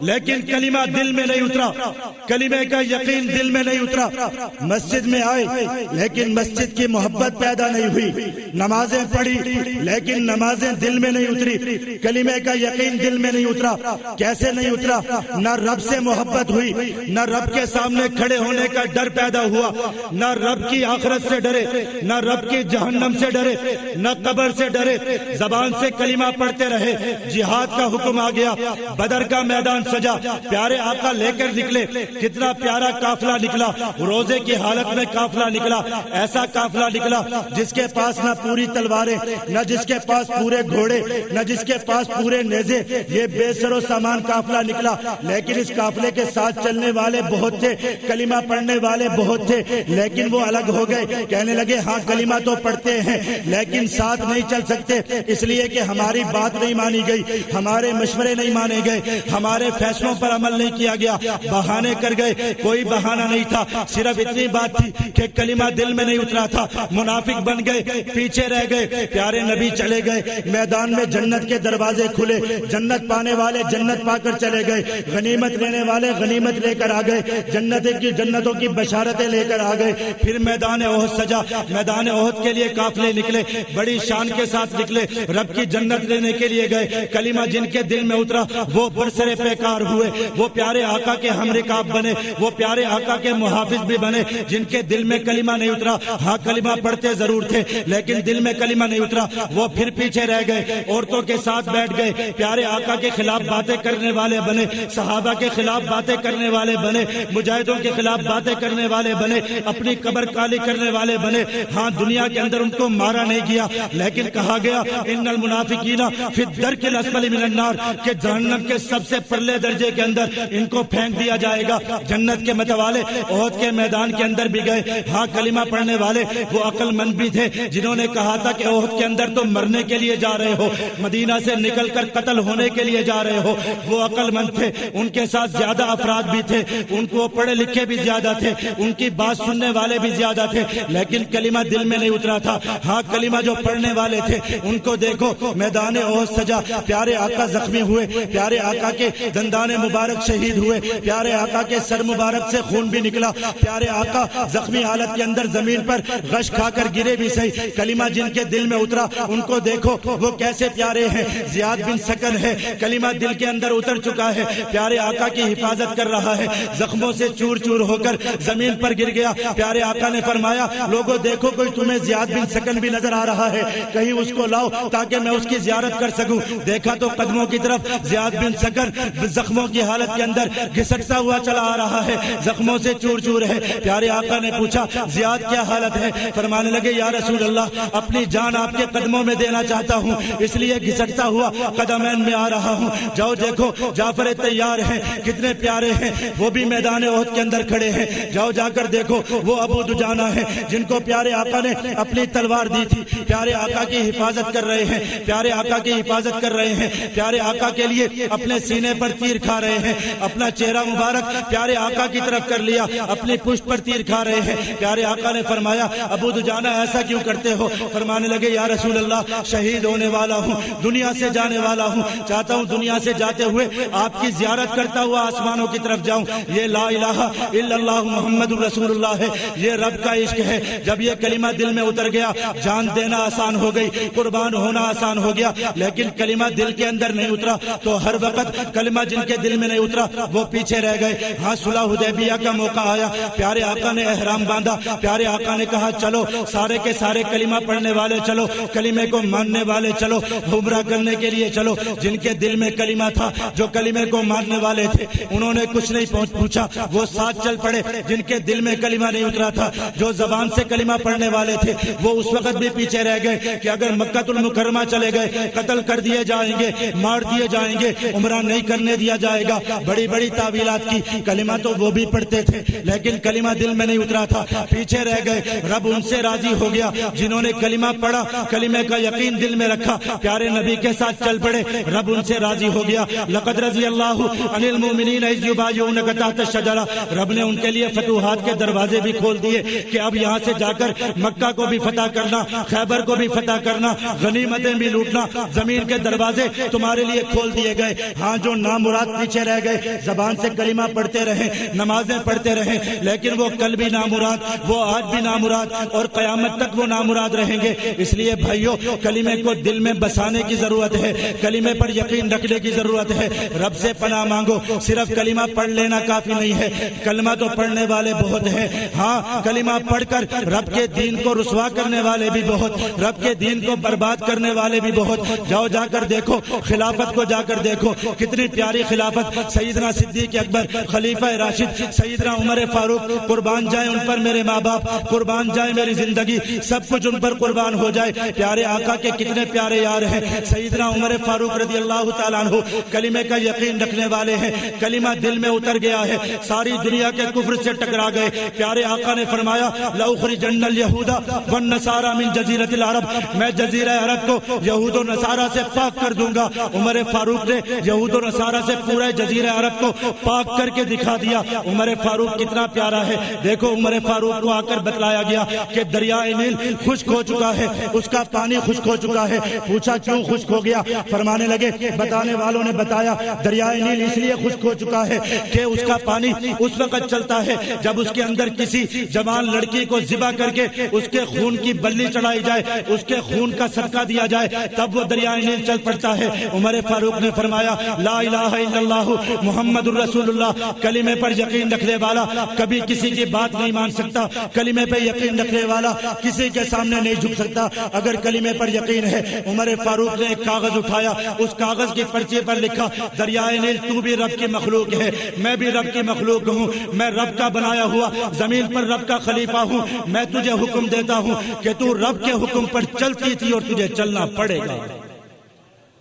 لیکن کلمہ دل میں نہیں اترا، کلمے کا یقین دل میں نہیں اترا۔ مسجد میں آئے لیکن مسجد کی محبت پیدا نہیں ہوئی، نمازیں پڑھی لیکن نمازیں دل میں نہیں اتری، کلمے کا یقین دل میں نہیں اترا۔ کیسے نہیں اترا؟ نہ رب سے محبت ہوئی، نہ رب کے سامنے کھڑے ہونے کا ڈر پیدا ہوا، نہ رب کی آخرت سے ڈرے، نہ رب کی جہنم سے ڈرے، نہ قبر سے ڈرے، زبان سے کلمہ پڑھتے رہے۔ جہاد کا حکم آ گیا، بدر کا میدان سجا، پیارے آقا لے کر نکلے، کتنا پیارا قافلہ نکلا، روزے کی حالت میں قافلہ نکلا، ایسا قافلہ نکلا جس کے پاس نہ پوری تلواریں، نہ جس کے پاس پورے گھوڑے، نہ جس کے پاس پورے نیزے، یہ بے سر و سامان قافلہ نکلا، لیکن اس قافلے کے ساتھ چلنے والے بہت تھے، کلمہ پڑھنے والے بہت تھے، لیکن وہ الگ ہو گئے، کہنے لگے ہاں کلمہ تو پڑھتے ہیں لیکن ساتھ نہیں چل سکتے، اس لیے کہ ہماری بات نہیں مانی گئی، ہمارے مشورے نہیں مانے گئے، ہمارے فیصلوں پر عمل نہیں کیا گیا، بہانے کر گئے۔ کوئی بہانہ نہیں تھا، صرف اتنی بات تھی کہ کلمہ دل میں نہیں اترا تھا، منافق بن گئے، پیچھے رہ گئے۔ پیارے نبی چلے گئے، میدان میں جنت کے دروازے کھلے، جنت پانے والے جنت پا کر چلے گئے، غنیمت لینے والے غنیمت لے کر آ گئے، جنتوں کی بشارتیں لے کر آ گئے۔ پھر میدان احد سجا، میدان احد کے لیے قافلے نکلے، بڑی شان کے ساتھ نکلے، رب کی جنت لینے کے لیے گئے۔ کلمہ جن کے دل میں اترا وہ برسرے پیکار ہوئے، وہ پیارے آقا کے ہم رکاب بنے، وہ پیارے آقا کے محافظ بھی بنے۔ جن کے دل میں کلمہ نہیں اترا، ہاں کلمہ پڑھتے ضرور تھے لیکن دل میں کلمہ نہیں اترا، وہ پھر پیچھے رہ گئے، عورتوں کے ساتھ بیٹھ گئے، پیارے آقا کے خلاف باتیں کرنے والے بنے، صحابہ کے خلاف باتیں کرنے والے بنے، مجاہدوں کے خلاف باتیں کرنے والے بنے، اپنی قبر کالی کرنے والے بنے۔ ہاں دنیا کے اندر ان کو مارا نہیں گیا لیکن کہا گیا ان المنافقین فی الدرک الاسفل من النار، کہ جہنم کے سب سے پرلے درجے کے اندر ان کو پھینک دیا جائے گا۔ جنت کے متوالے احد کے میدان کے اندر بھی گئے۔ ہاں کلمہ پڑھنے والے وہ عقل مند بھی تھے جنہوں نے کہا تھا کہ احد کے اندر تو مرنے کے لیے جا رہے ہو، مدینہ سے نکل کر قتل ہونے کے لیے جا رہے ہو، وہ عقل مند تھے۔ ان کے ساتھ زیادہ افراد بھی تھے، ان کو پڑھے لکھے بھی زیادہ تھے، ان کی بات سننے والے بھی زیادہ تھے، لیکن کلمہ دل میں نہیں اترا تھا۔ ہاں کلمہ جو پڑھنے والے تھے ان کو دیکھو، میدان احد سجا، پیارے آقا زخمی ہوئے، پیارے آقا کے دندان مبارک شہید ہوئے، پیارے آقا کے سر مبارک سے خون بھی نکلا، پیارے آقا زخمی حالت کے اندر زمین پر غش کھا کر گرے بھی صحیح، کلمہ جن کے دل میں اترا ان کو دیکھو وہ کیسے پیارے ہیں۔ زیاد بن سکن ہے، کلمہ دل کے اندر اتر چکا ہے، پیارے آقا کی حفاظت کر رہا ہے، زخموں سے چور چور ہو کر زمین پر گر گیا۔ پیارے آقا نے فرمایا لوگوں دیکھو کوئی تمہیں زیاد بن سکن بھی نظر آ رہا ہے، کہیں اس کو لاؤ تاکہ میں اس کی زیارت کر سکوں۔ دیکھا تو قدموں کی طرف زیاد بن سکن زخموں کی حالت کے اندر گھسٹتا ہوا چلا آ رہا ہے، زخموں سے چور چور ہے۔ پیارے آقا نے پوچھا زیاد کیا حالت ہے؟ فرمانے لگے یا رسول اللہ اپنی جان آپ کے قدموں میں دینا چاہتا ہوں، اس لیے گھسٹتا ہوا قدمین میں آ رہا ہوں۔ جاؤ دیکھو جعفر تیار ہیں، کتنے پیارے ہیں، وہ بھی میدان احد کے اندر کھڑے ہیں، جاؤ جا کر دیکھو وہ ابو دجانہ ہیں جن کو پیارے آقا نے اپنی تلوار دی تھی، پیارے آقا کی حفاظت کر رہے ہیں، پیارے آقا کی حفاظت کر رہے ہیں، پیارے آقا کے لیے اپنے سینے پر تیر کھا رہے ہیں، اپنا چہرہ مبارک پیارے آقا کی طرف کر لیا، اپنی پشت پر تیر کھا رہے ہیں۔ پیارے آقا نے فرمایا ابو دجانہ ایسا کیوں کرتے ہو؟ فرمانے لگے یا رسول اللہ شہید ہونے والا ہوں، دنیا سے جانے والا ہوں، چاہتا ہوں دنیا سے جاتے ہوئے آپ کی زیارت کرتا ہوا آسمانوں کی طرف جاؤں۔ یہ لا الہ الا اللہ محمد رسول اللہ ہے، یہ رب کا عشق ہے۔ جب یہ کلمہ دل میں اتر گیا جان دینا آسان ہو گئی، قربان ہونا آسان ہو گیا، لیکن کلمہ دل کے اندر نہیں اترا تو ہر وقت کلمہ جن کے دل میں نہیں اترا وہ پیچھے رہ گئے۔ ہاں صلح حدیبیہ کا موقع آیا، پیارے آقا نے احرام باندھا، پیارے آقا نے کہا چلو سارے کے سارے کلمہ پڑھنے والے چلو، کلمے کو ماننے والے چلو، عمرہ کرنے کے لیے چلو۔ جن کے دل میں کلمہ تھا، جو کلمے کو ماننے والے تھے، انہوں نے کچھ نہیں پوچھا، وہ ساتھ چل پڑے۔ جن کے دل میں کلمہ نہیں اترا تھا، جو زبان سے کلمہ پڑھنے والے تھے، وہ اس وقت بھی پیچھے رہ گئے کہ اگر مکہ المکرمہ چلے گئے قتل کر دیے جائیں گے، مار دیے جائیں گے، عمرہ نہیں کرنے دیا جائے گا۔ بڑی بڑی تعویلات کی، کلمہ تو وہ بھی پڑھتے تھے لیکن کلمہ دل میں نہیں اترا تھا، پیچھے رہ گئے۔ رب ان سے راضی ہو گیا جنہوں نے کلمہ پڑھا، کلمے کا یقین دل میں رکھا، پیارے نبی کے ساتھ چل پڑے، رب ان سے راضی ہو گیا۔ لقد رضی اللہ عن المؤمنین اذ یبایعونک تحت الشجرہ، رب نے ان کے لیے فتوحات کے دروازے بھی کھول دیے کہ اب یہاں سے جا کر مکہ کو بھی فتح کرنا، خیبر کو بھی فتح کرنا، غنیمتیں بھی لوٹنا، زمین کے دروازے تمہارے لیے کھول دیے گئے۔ ہاں جو نامراد پیچھے رہ گئے، زبان سے کلمہ پڑھتے رہے، نمازیں پڑھتے رہے، لیکن وہ کل بھی نامراد، وہ آج بھی نامراد، اور قیامت تک وہ نامراد رہیں گے۔ اس لیے بھائیو کلمے کو دل میں بسانے کی ضرورت ہے، کلمے پر یقین رکھنے کی ضرورت ہے، رب سے پناہ مانگو۔ صرف کلمہ پڑھ لینا کافی نہیں ہے، کلمہ تو پڑھنے والے بہت ہیں، ہاں کلمہ پڑھ کر رب کے دین کو رسوا کرنے والے بھی بہت، رب کے دین کو برباد کرنے والے بھی بہت۔ جاؤ جا کر دیکھو خلافت کو، جا کر دیکھو کتنی پیاری خلافت، سیدنا صدیق اکبر خلیفہ راشد، سیدنا عمر فاروق، قربان جائیں ان پر میرے ماں باپ، قربان جائیں میری زندگی، سب کچھ ان پر قربان ہو جائے۔ پیارے آقا کے کتنے پیارے یار ہیں، سیدنا عمر فاروق رضی اللہ تعالیٰ عنہ کلمے کا یقین رکھنے والے ہیں، کلمہ دل میں اتر گیا ہے، ساری دنیا کے کفر سے ٹکرا گئے۔ پیارے آقا نے فرمایا لأخرجن اليہود والنصارى من جزیرۃ العرب، میں جزیرہ عرب کو یہود و نصارہ سے پاک کر دوں گا۔ عمر فاروق نے یہود و نصارہ سے پورے جزیرہ عرب کو پاک کر کے دکھا دیا۔ عمر فاروق کتنا پیارا ہے، دیکھو عمر فاروق کو آ کر بتلایا گیا کہ دریائے نیل خشک ہو چکا ہے، اس کا پانی خشک ہو چکا ہے۔ پوچھا کیوں خشک ہو گیا؟ فرمانے لگے بتانے والوں نے بتایا دریائے نیل اس لیے خشک ہو چکا ہے کہ اس کا پانی اس وقت چلتا ہے جب اس کے اندر کسی جوان لڑکی کو ذبح کر کے اس کے خون کی بلی چڑھائی جائے، اس کے خون کا صدقہ دیا جائے، تب وہ دریائے نیل چل پڑتا ہے۔ عمر فاروق نے فرمایا لا الہ الا اللہ محمد الرسول اللہ، کلمے پر یقین رکھنے والا کبھی کسی کی بات نہیں مان سکتا، کلمے پہ یقین رکھنے والا کسی کے سامنے نہیں جھک سکتا اگر کلمے پر یقین ہے۔ عمر فاروق نے ایک کاغذ اٹھایا، اس کاغذ کی پرچے پر لکھا دریائے نیل تو بھی رب کی مخلوق ہے، میں بھی رب کی مخلوق ہوں، میں رب کا بنایا ہوا زمین پر رب کا خلیفہ ہوں، میں تجھے حکم دیتا ہوں کہ تو رب کے حکم پر چلتی تھی اور تجھے چلنا پڑے گا۔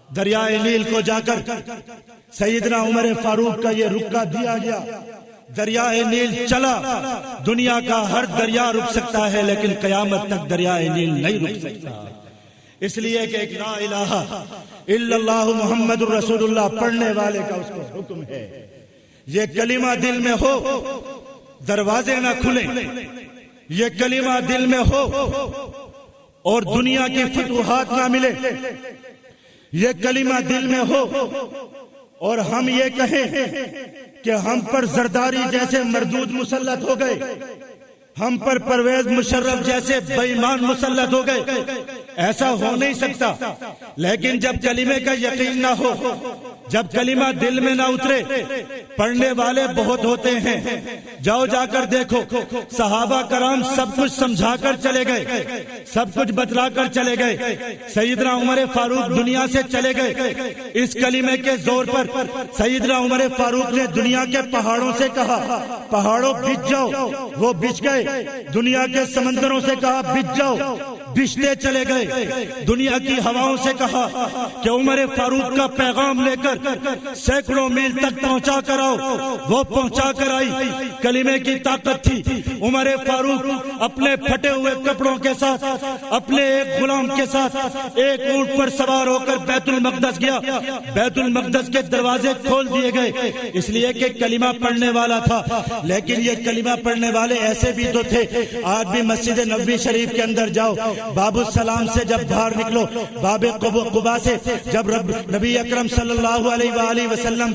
دریائے نیل کو جا کر سیدنا عمر فاروق کا یہ رکا دیا گیا، دریائے نیل چلا۔ دنیا کا ہر دریا رک سکتا ہے لیکن قیامت تک دریائے نیل نہیں رک سکتا، اس لیے کہ ایک لا الہ الا اللہ محمد الرسول اللہ پڑھنے والے کا اس کو حکم ہے۔ یہ کلمہ دل میں ہو دروازے نہ کھلیں، یہ کلمہ دل میں ہو اور دنیا کی فتوحات نہ ملے، یہ کلمہ دل میں ہو اور ہم یہ کہیں کہ ہم پر زرداری جیسے مردود مسلط ہو گئے، ہم پر پرویز مشرف جیسے بے ایمان مسلط ہو گئے، ایسا ہو نہیں سکتا۔ لیکن جب کلمے کا یقین نہ ہو، جب کلمہ دل میں نہ اترے، پڑھنے والے بہت ہوتے ہیں، جاؤ جا کر دیکھو، صحابہ کرام سب کچھ سمجھا کر چلے گئے، سب کچھ بتلا کر چلے گئے، سیدنا عمر فاروق دنیا سے چلے گئے، اس کلمے کے زور پر سیدنا عمر فاروق نے دنیا کے پہاڑوں سے کہا پہاڑوں بچ جاؤ، وہ بچ گئے، دنیا کے سمندروں سے کہا بچ جاؤ، بچتے چلے گئے، دنیا کی ہواؤں سے کہا کہ عمر فاروق کا پیغام لے کر سینکڑوں میل تک پہنچا کر آؤ، وہ پہنچا کر آئی۔ کلمے کی طاقت تھی۔ عمر فاروق اپنے پھٹے ہوئے کپڑوں کے ساتھ، اپنے ایک غلام کے ساتھ ایک اونٹ پر سوار ہو کر بیت المقدس گیا۔ بیت المقدس کے دروازے کھول دیے گئے، اس لیے کہ کلمہ پڑھنے والا تھا۔ لیکن یہ کلمہ پڑھنے والے ایسے بھی تو تھے، آج بھی مسجد نبوی شریف کے اندر جاؤ، باب السلام سے جب باہر نکلو، باب قباء سے جب نبی اکرم صلی اللہ علیہ وآلہ وسلم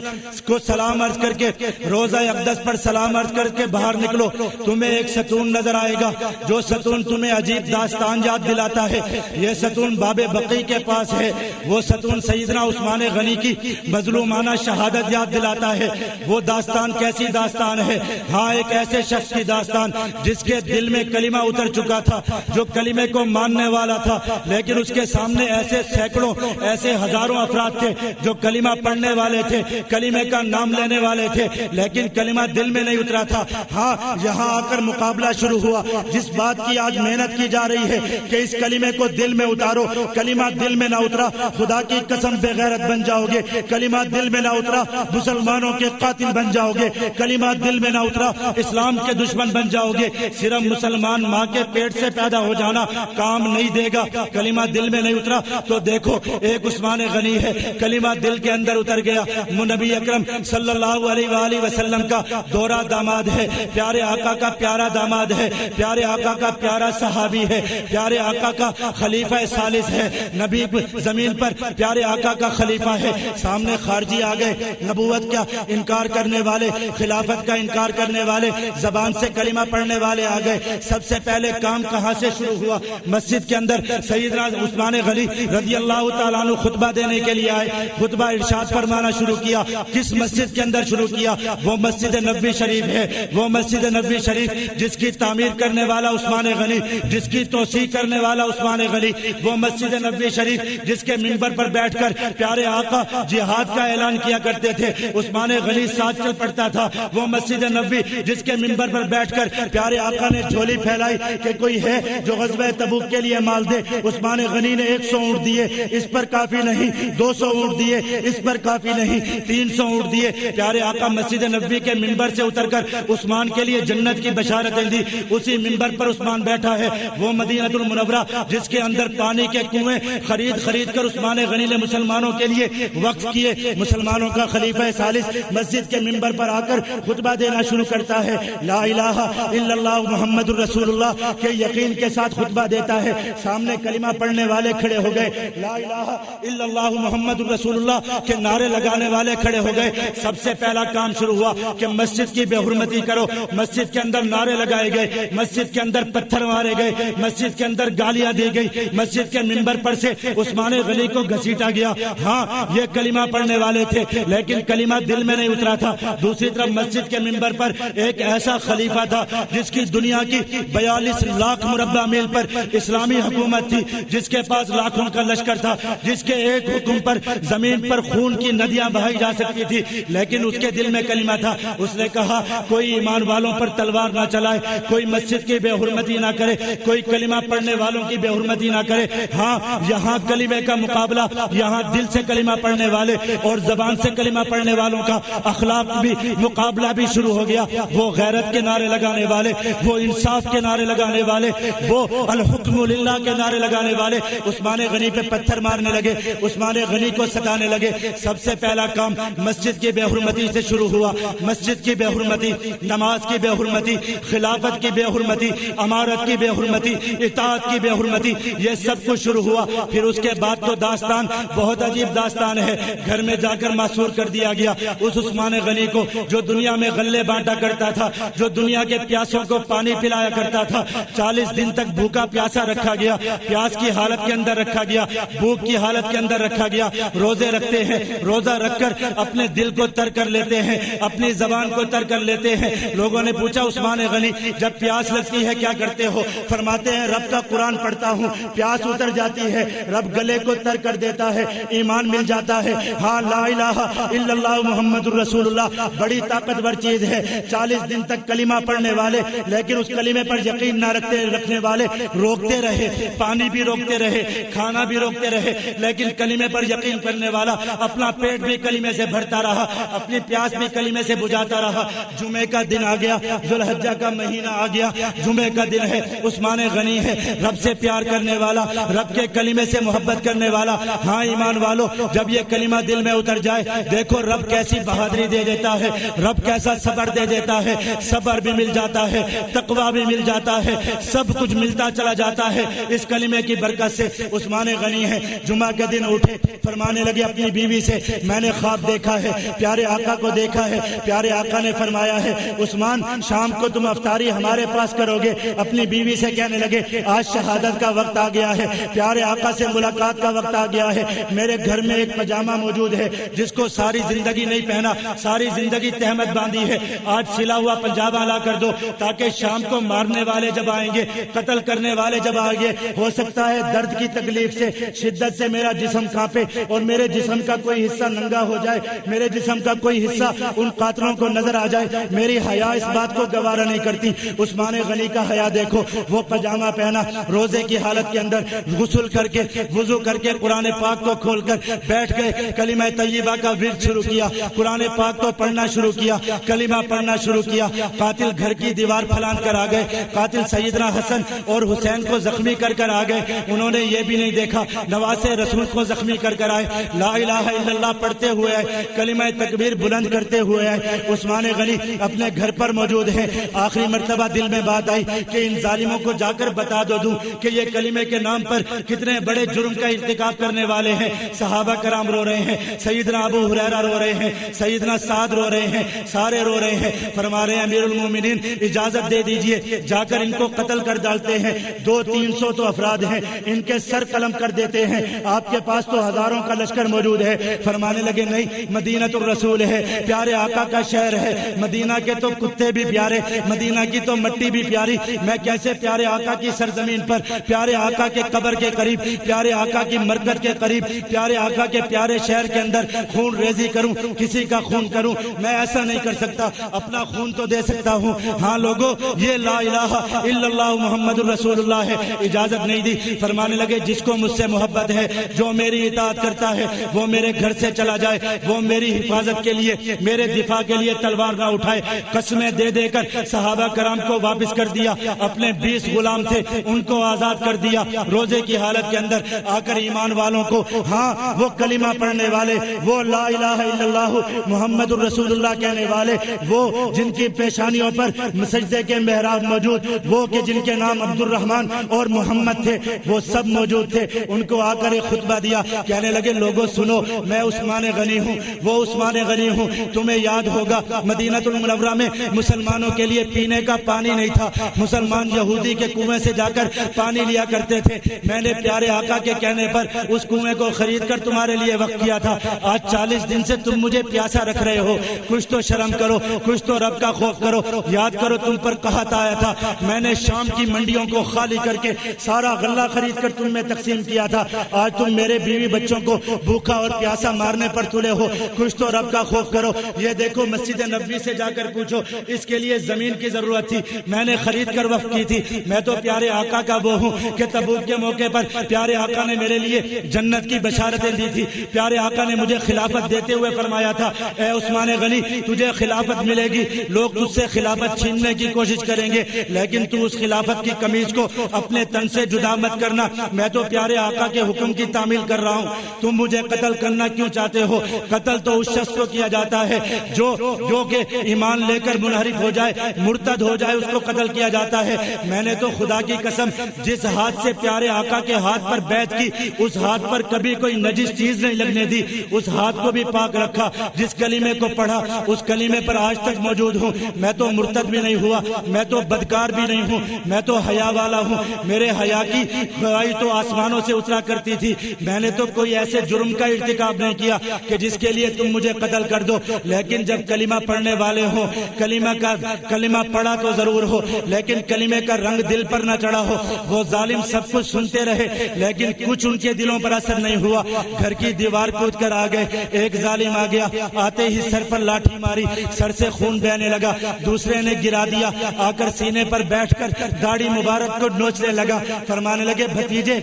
کو سلام عرض کر کے روضہ اقدس پر سلام عرض کر کے باہر نکلو، تمہیں ایک ستون نظر آئے گا، جو ستون تمہیں عجیب داستان یاد دلاتا ہے۔ یہ ستون باب بقی کے پاس ہے، وہ ستون سیدنا عثمان غنی کی مظلومانہ شہادت یاد دلاتا ہے۔ وہ داستان کیسی داستان ہے؟ ہاں، ایک ایسے شخص کی داستان جس کے دل میں کلمہ اتر چکا تھا، جو کلمے کو ماننے والا تھا، لیکن اس کے سامنے ایسے سینکڑوں، ایسے ہزاروں افراد تھے جو کلمہ پڑھنے والے تھے، کلمے کا نام لینے والے تھے، لیکن کلمہ دل میں نہیں اترا تھا۔ ہاں، یہاں آ کر مقابلہ شروع ہوا۔ جس بات کی آج محنت کی جا رہی ہے کہ اس کلمے کو دل میں اتارو، کلمہ دل میں نہ اترا، خدا کی قسم بے غیرت بن جاؤ گے۔ کلمہ دل میں نہ اترا، مسلمانوں کے قاتل بن جاؤ گے۔ کلمہ دل میں نہ اترا، اسلام کے دشمن بن جاؤ گے۔ صرف مسلمان ماں کے پیٹ سے پیدا ہو جانا کام نہیں دے گا۔ کلمہ دل میں نہیں اترا تو دیکھو، ایک عثمان غنی ہے، کلمہ دل کے اندر اتر گیا۔ نبی اکرم صلی اللہ علیہ وآلہ وسلم کا دوہرا داماد ہے، پیارے آقا کا پیارا داماد ہے، پیارے آقا کا پیارا صحابی ہے، پیارے آقا کا خلیفہ ثالث ہے، نبی زمین پر پیارے آقا کا خلیفہ ہے۔ سامنے خارجی آ گئے، نبوت کا انکار کرنے والے، خلافت کا انکار کرنے والے، زبان سے کلمہ پڑھنے والے آ گئے۔ سب سے پہلے کام کہاں سے شروع ہوا؟ مسجد کے اندر سیدنا عثمان غنی رضی اللہ تعالیٰ عنہ خطبہ دینے کے لیے آئے، خطبہ ارشاد فرمانا شروع کیا۔ کس مسجد کے اندر شروع کیا؟ وہ مسجد نبوی شریف ہے، وہ مسجد نبوی شریف جس کی تعمیر کرنے والا عثمان غنی، جس کی توسیع کرنے والا عثمان غنی، وہ مسجد نبوی شریف جس کے منبر پر بیٹھ کر پیارے آقا جہاد کا اعلان کیا کرتے تھے، عثمان غنی ساتھ چل پڑتا تھا۔ وہ مسجد نبوی جس کے منبر پر بیٹھ کر پیارے آقا نے جھولی پھیلائی کہ کوئی ہے جو غزوہ تبوک کے لیے مال دے، عثمان غنی نے 100 اونٹ دیے، اس پر کافی نہیں، 200 اونٹ دیے، اس پر کافی نہیں، 300 اونٹ دیے۔ پیارے آقا مسجد نبوی کے منبر سے اتر کر عثمان کے لیے جنت کی بشارتیں دی۔ اسی منبر پر عثمان بیٹھا ہے۔ وہ مدینہ المنورہ جس کے اندر پانی کے کنویں خرید کر عثمان غنی نے مسلمانوں کے لیے وقف کیے، مسلمانوں کا خلیفہ ثالث مسجد کے منبر پر آ کر خطبہ دینا شروع کرتا ہے، لا الہ الا اللہ محمد الرسول اللہ کے یقین کے ساتھ خطبہ دیتا ہے۔ سامنے کلمہ پڑھنے والے کھڑے ہو گئے، لا الہ الا اللہ محمد الرسول اللہ کے نعرے لگانے والے کھڑے ہو گئے۔ سب سے پہلا کام شروع ہوا کہ مسجد کی بے حرمتی کرو۔ مسجد کے اندر نعرے لگائے گئے، مسجد کے اندر پتھر مارے گئے، مسجد کے اندر گالیاں دی گئی، مسجد کے منبر پر سے عثمان غنی کو گھسیٹا گیا۔ ہاں، یہ کلمہ پڑھنے والے تھے، لیکن کلمہ دل میں نہیں اترا تھا۔ دوسری طرف مسجد کے منبر پر ایک ایسا خلیفہ تھا جس کی دنیا کی 42 لاکھ مربع میل پر اسلامی حکومت تھی، جس کے پاس لاکھوں کا لشکر تھا، جس کے ایک حکم پر زمین پر خون کی ندیاں بہائی جا سکتی تھی، لیکن اس کے دل میں کلمہ تھا۔ اس نے کہا کوئی ایمان والوں پر تلوار نہ چلائے، کوئی مسجد کی بے حرمتی نہ کرے، کوئی کلمہ پڑھنے والوں کی بے حرمتی نہ کرے۔ ہاں، یہاں کلمے کا مقابلہ، یہاں دل سے کلمہ پڑھنے والے اور زبان سے کلمہ پڑھنے والوں کا اخلاق بھی مقابلہ بھی شروع ہو گیا۔ وہ غیرت کے نعرے لگانے والے، وہ انصاف کے نعرے لگانے والے، وہ الحکم الحکم للہ کے نعرے لگانے والے عثمان غنی پہ پتھر مارنے لگے، عثمان غنی کو ستانے لگے۔ سب سے پہلا کام مسجد کی بے حرمتی سے شروع ہوا، مسجد کی بے حرمتی، نماز کی بے حرمتی، خلافت کی بے حرمتی، امارت کی بے حرمتی، اطاعت کی بے حرمتی، یہ سب کچھ شروع ہوا۔ پھر اس کے بعد تو داستان بہت عجیب داستان ہے، گھر میں جا کر معصور کر دیا گیا اس عثمان غنی کو جو دنیا میں غلے بانٹا کرتا تھا، جو دنیا کے پیاسوں کو پانی پلایا کرتا تھا۔ 40 دن تک بھوکا پیاسا رکھا گیا، پیاس کی حالت کے اندر رکھا گیا، بھوک کی حالت کے اندر رکھا گیا۔ روزے رکھتے ہیں، روزہ رکھ کر اپنے دل کو تر کر لیتے ہیں، اپنی زبان کو تر کر لیتے ہیں۔ لوگوں نے پوچھا عثمان غنی جب پیاس لگتی ہے کیا کرتے ہو؟ فرماتے ہیں رب کا قرآن پڑھتا ہوں، پیاس اتر جاتی ہے، رب گلے کو تر کر دیتا ہے، ایمان مل جاتا ہے۔ ہاں لا الہ الا اللہ محمد الرسول اللہ بڑی طاقتور چیز ہے۔ 40 دن تک کلمہ پڑھنے والے لیکن اس کلمے پر یقین نہ رکھنے والے روکتے رہے، پانی بھی روکتے رہے، کھانا بھی روکتے رہے، لیکن کلمے پر یقین کرنے والا اپنا پیٹ بھی کلمے سے بھرتا رہا، اپنی پیاس بھی کلمے سے بجھاتا رہا۔ جمعے کا دن آ گیا، ذوالحجہ کا مہینہ آ گیا، جمعے کا دن ہے، عثمان غنی ہے، رب سے پیار کرنے والا، رب کے کلمے سے محبت کرنے والا۔ ہاں ایمان والو، جب یہ کلمہ دل میں اتر جائے دیکھو رب کیسی بہادری دے دیتا ہے، رب کیسا صبر دے دیتا ہے، صبر بھی مل جاتا ہے، تقویٰ بھی مل جاتا ہے، سب کچھ ملتا چلا جاتا ہے اس کلمے کی برکت سے۔ عثمان غنی ہے، جمعہ کے دن اٹھے، فرمانے لگے اپنی بیوی سے میں نے خواب دیکھا ہے، پیارے آقا کو دیکھا ہے، پیارے آقا نے فرمایا ہے عثمان شام کو تم افطاری ہمارے پاس کرو گے۔ اپنی بیوی سے کہنے لگے آج شہادت کا وقت آ گیا ہے، پیارے آقا سے ملاقات کا وقت آ گیا ہے، میرے گھر میں ایک پاجامہ موجود ہے جس کو ساری زندگی نہیں پہنا، ساری زندگی تہمت باندھی ہے، آج سلا ہوا پاجامہ لا کر دو تاکہ شام کو مارنے والے جب آئیں گے، قتل کرنے والے جب آئیں گے، ہو سکتا ہے درد کی تکلیف سے شدت سے میرا جسم کانپے اور میرے جسم کا کوئی حصہ ننگا ہو جائے، میرے جسم کا کوئی حصہ ان قاتلوں کو نظر آ جائے، میری حیا اس بات کو گوارا نہیں کرتی۔ عثمان غنی کا حیا دیکھو، وہ پاجامہ پہنا، روزے کی حالت کے اندر غسل کر کے وضو کر کے قرآن پاک کو کھول کر بیٹھ گئے، کلمہ طیبہ کا ورد شروع کیا، قرآن پاک کو پڑھنا شروع کیا، کلمہ پڑھنا شروع کیا۔ قاتل گھر کی دیوار پھلان کر آ گئے، قاتل سیدنا حسن اور حسین کو زخمی کر کر آ گئے، انہوں نے یہ بھی نہیں دیکھا نواسے رسول کو زخمی کر کر آئے، لا الہ الا اللہ پڑھتے ہوئے آئے، کلمہ تکبیر بلند کرتے ہوئے آئے۔ عثمان غنی اپنے گھر پر موجود ہیں، آخری مرتبہ دل میں بات آئی کہ ان ظالموں کو جا کر بتا دوں کہ یہ کلمے کے نام پر کتنے بڑے جرم کا ارتکاب کرنے والے ہیں۔ صحابہ کرام رو رہے ہیں، سیدنا ابو ہریرہ رو رہے ہیں، سیدنا سعد رو رہے ہیں، سارے رو رہے ہیں، فرما رہے ہیں امیر المومنین اجازت دے دیجئے جا کر ان کو قتل کر ڈالتے ہیں، 200-300 تو افراد ہیں، ان کے سر قلم کر دیتے ہیں، آپ کے پاس تو ہزاروں کا لشکر موجود ہے۔ فرمانے لگے نہیں، مدینہ الرسول ہے، پیارے آقا کا شہر ہے، مدینہ کے تو کتے بھی پیارے، مدینہ کی تو مٹی بھی پیاری، میں کیسے پیارے آقا کی سرزمین پر، پیارے آقا کے قبر کے قریب، پیارے آقا کی مرکز کے قریب، پیارے آقا کے پیارے شہر کے اندر خون ریزی کروں، کسی کا خون کروں؟ میں ایسا نہیں کر سکتا، اپنا خون تو دے سکتا ہوں۔ ہاں لوگوں، یہ لا الہ الا اللہ محمد الرسول اللہ ہے، اجازت نہیں دی۔ فرمانے لگے جس کو مجھ سے محبت ہے، جو میری اطاعت کرتا ہے، وہ میرے گھر سے چلا جائے، وہ میری حفاظت کے لیے، میرے دفاع کے لیے تلوار نہ اٹھائے۔ قسمیں دے دے کر صحابہ کرام کو واپس کر دیا، اپنے 20 غلام تھے ان کو آزاد کر دیا، روزے کی حالت کے اندر آ کر ایمان والوں کو، ہاں وہ کلمہ پڑھنے والے، وہ لا الہ الا اللہ محمد الرسول اللہ کہنے والے، وہ جن کی پیشانیوں پر سجدے کے محراب موجود، وہ کہ جن کے نام عبد الرحمن اور محمد تھے، وہ سب موجود تھے، ان کو آ کر ایک خطبہ دیا، کہنے لگے لوگوں سنو، میں عثمان غنی ہوں، وہ عثمان غنی ہوں، تمہیں یاد ہوگا مدینہ المنورہ میں مسلمانوں کے لیے پینے کا پانی نہیں تھا، مسلمان یہودی کے کنویں سے جا کر پانی لیا کرتے تھے، میں نے پیارے آقا کے کہنے پر اس کنویں کو خرید کر تمہارے لیے وقف کیا تھا، آج 40 دن سے تم مجھے پیاسا رکھ رہے ہو، کچھ تو شرم کرو، کچھ تو رب کا خوف کرو، یاد کرو تم پر قحط آیا تھا، میں نے شام کی منڈیوں کو خالی کر کے سارا غلہ خرید کر تم میں تقسیم کیا تھا، آج تم میرے بیوی بچوں کو بھوکا اور پیاسا مارنے پر تلے ہو، کچھ تو رب کا خوف کرو۔ یہ دیکھو مسجد نبوی سے جا کر پوچھو، اس کے لیے زمین کی ضرورت تھی، میں نے خرید کر وقف کی تھی، میں تو پیارے آقا کا وہ ہوں کہ تبوک کے موقع پر پیارے آقا نے میرے لیے جنت کی بشارتیں دی تھی، پیارے آقا نے مجھے خلافت دیتے ہوئے فرمایا تھا اے عثمان غنی تجھے خلافت ملے گی، لوگ تجھ سے خلافت چھیننے کی کوشش کریں گے لیکن تو اس خلافت کی قمیض کو اپنے تن سے جدا مت کرنا، میں تو پیارے آقا کے حکم کی تعمیل کر رہا ہوں، تم مجھے قتل کرنا کیوں چاہتے ہو؟ قتل تو اس شخص کو کیا جاتا ہے جو کہ ایمان لے کر منحرف ہو جائے، مرتد ہو جائے، اس کو قتل کیا جاتا ہے۔ میں نے تو خدا کی قسم جس ہاتھ سے پیارے آقا کے ہاتھ پر بیعت کی، اس ہاتھ پر کبھی کوئی نجس چیز نہیں لگنے دی، اس ہاتھ کو بھی پاک رکھا، جس کلمے کو پڑھا اس کلمے پر آج تک موجود ہوں۔ میں تو مرتد بھی نہیں ہوا، میں تو بدکار بھی نہیں ہوں، میں تو حیا والا ہوں، میرے حیا کی خواہی تو آسمانوں سے اترا کرتی تھی۔ میں نے تو کوئی ایسے جرم کا ارتکاب نہیں کیا کہ جس کے لیے تم مجھے قتل کر دو، لیکن جب کلمہ پڑھنے والے ہو، کلمہ پڑھا تو ضرور ہو، لیکن کلمے کا رنگ دل پر نہ چڑھا ہو۔ وہ ظالم سب کچھ سنتے رہے لیکن کچھ ان کے دلوں پر اثر نہیں ہوا، گھر کی دیوار کود کر آ گئے۔ ایک ظالم آ گیا، آتے ہی سر پر لاٹھی ماری، سر سے خون بہنے لگا، دوسرے نے گرا دیا، آ کر سینے پر بیٹھ کر داڑھی مبارک کو نوچنے لگا، فرمانے لگے بھتیجے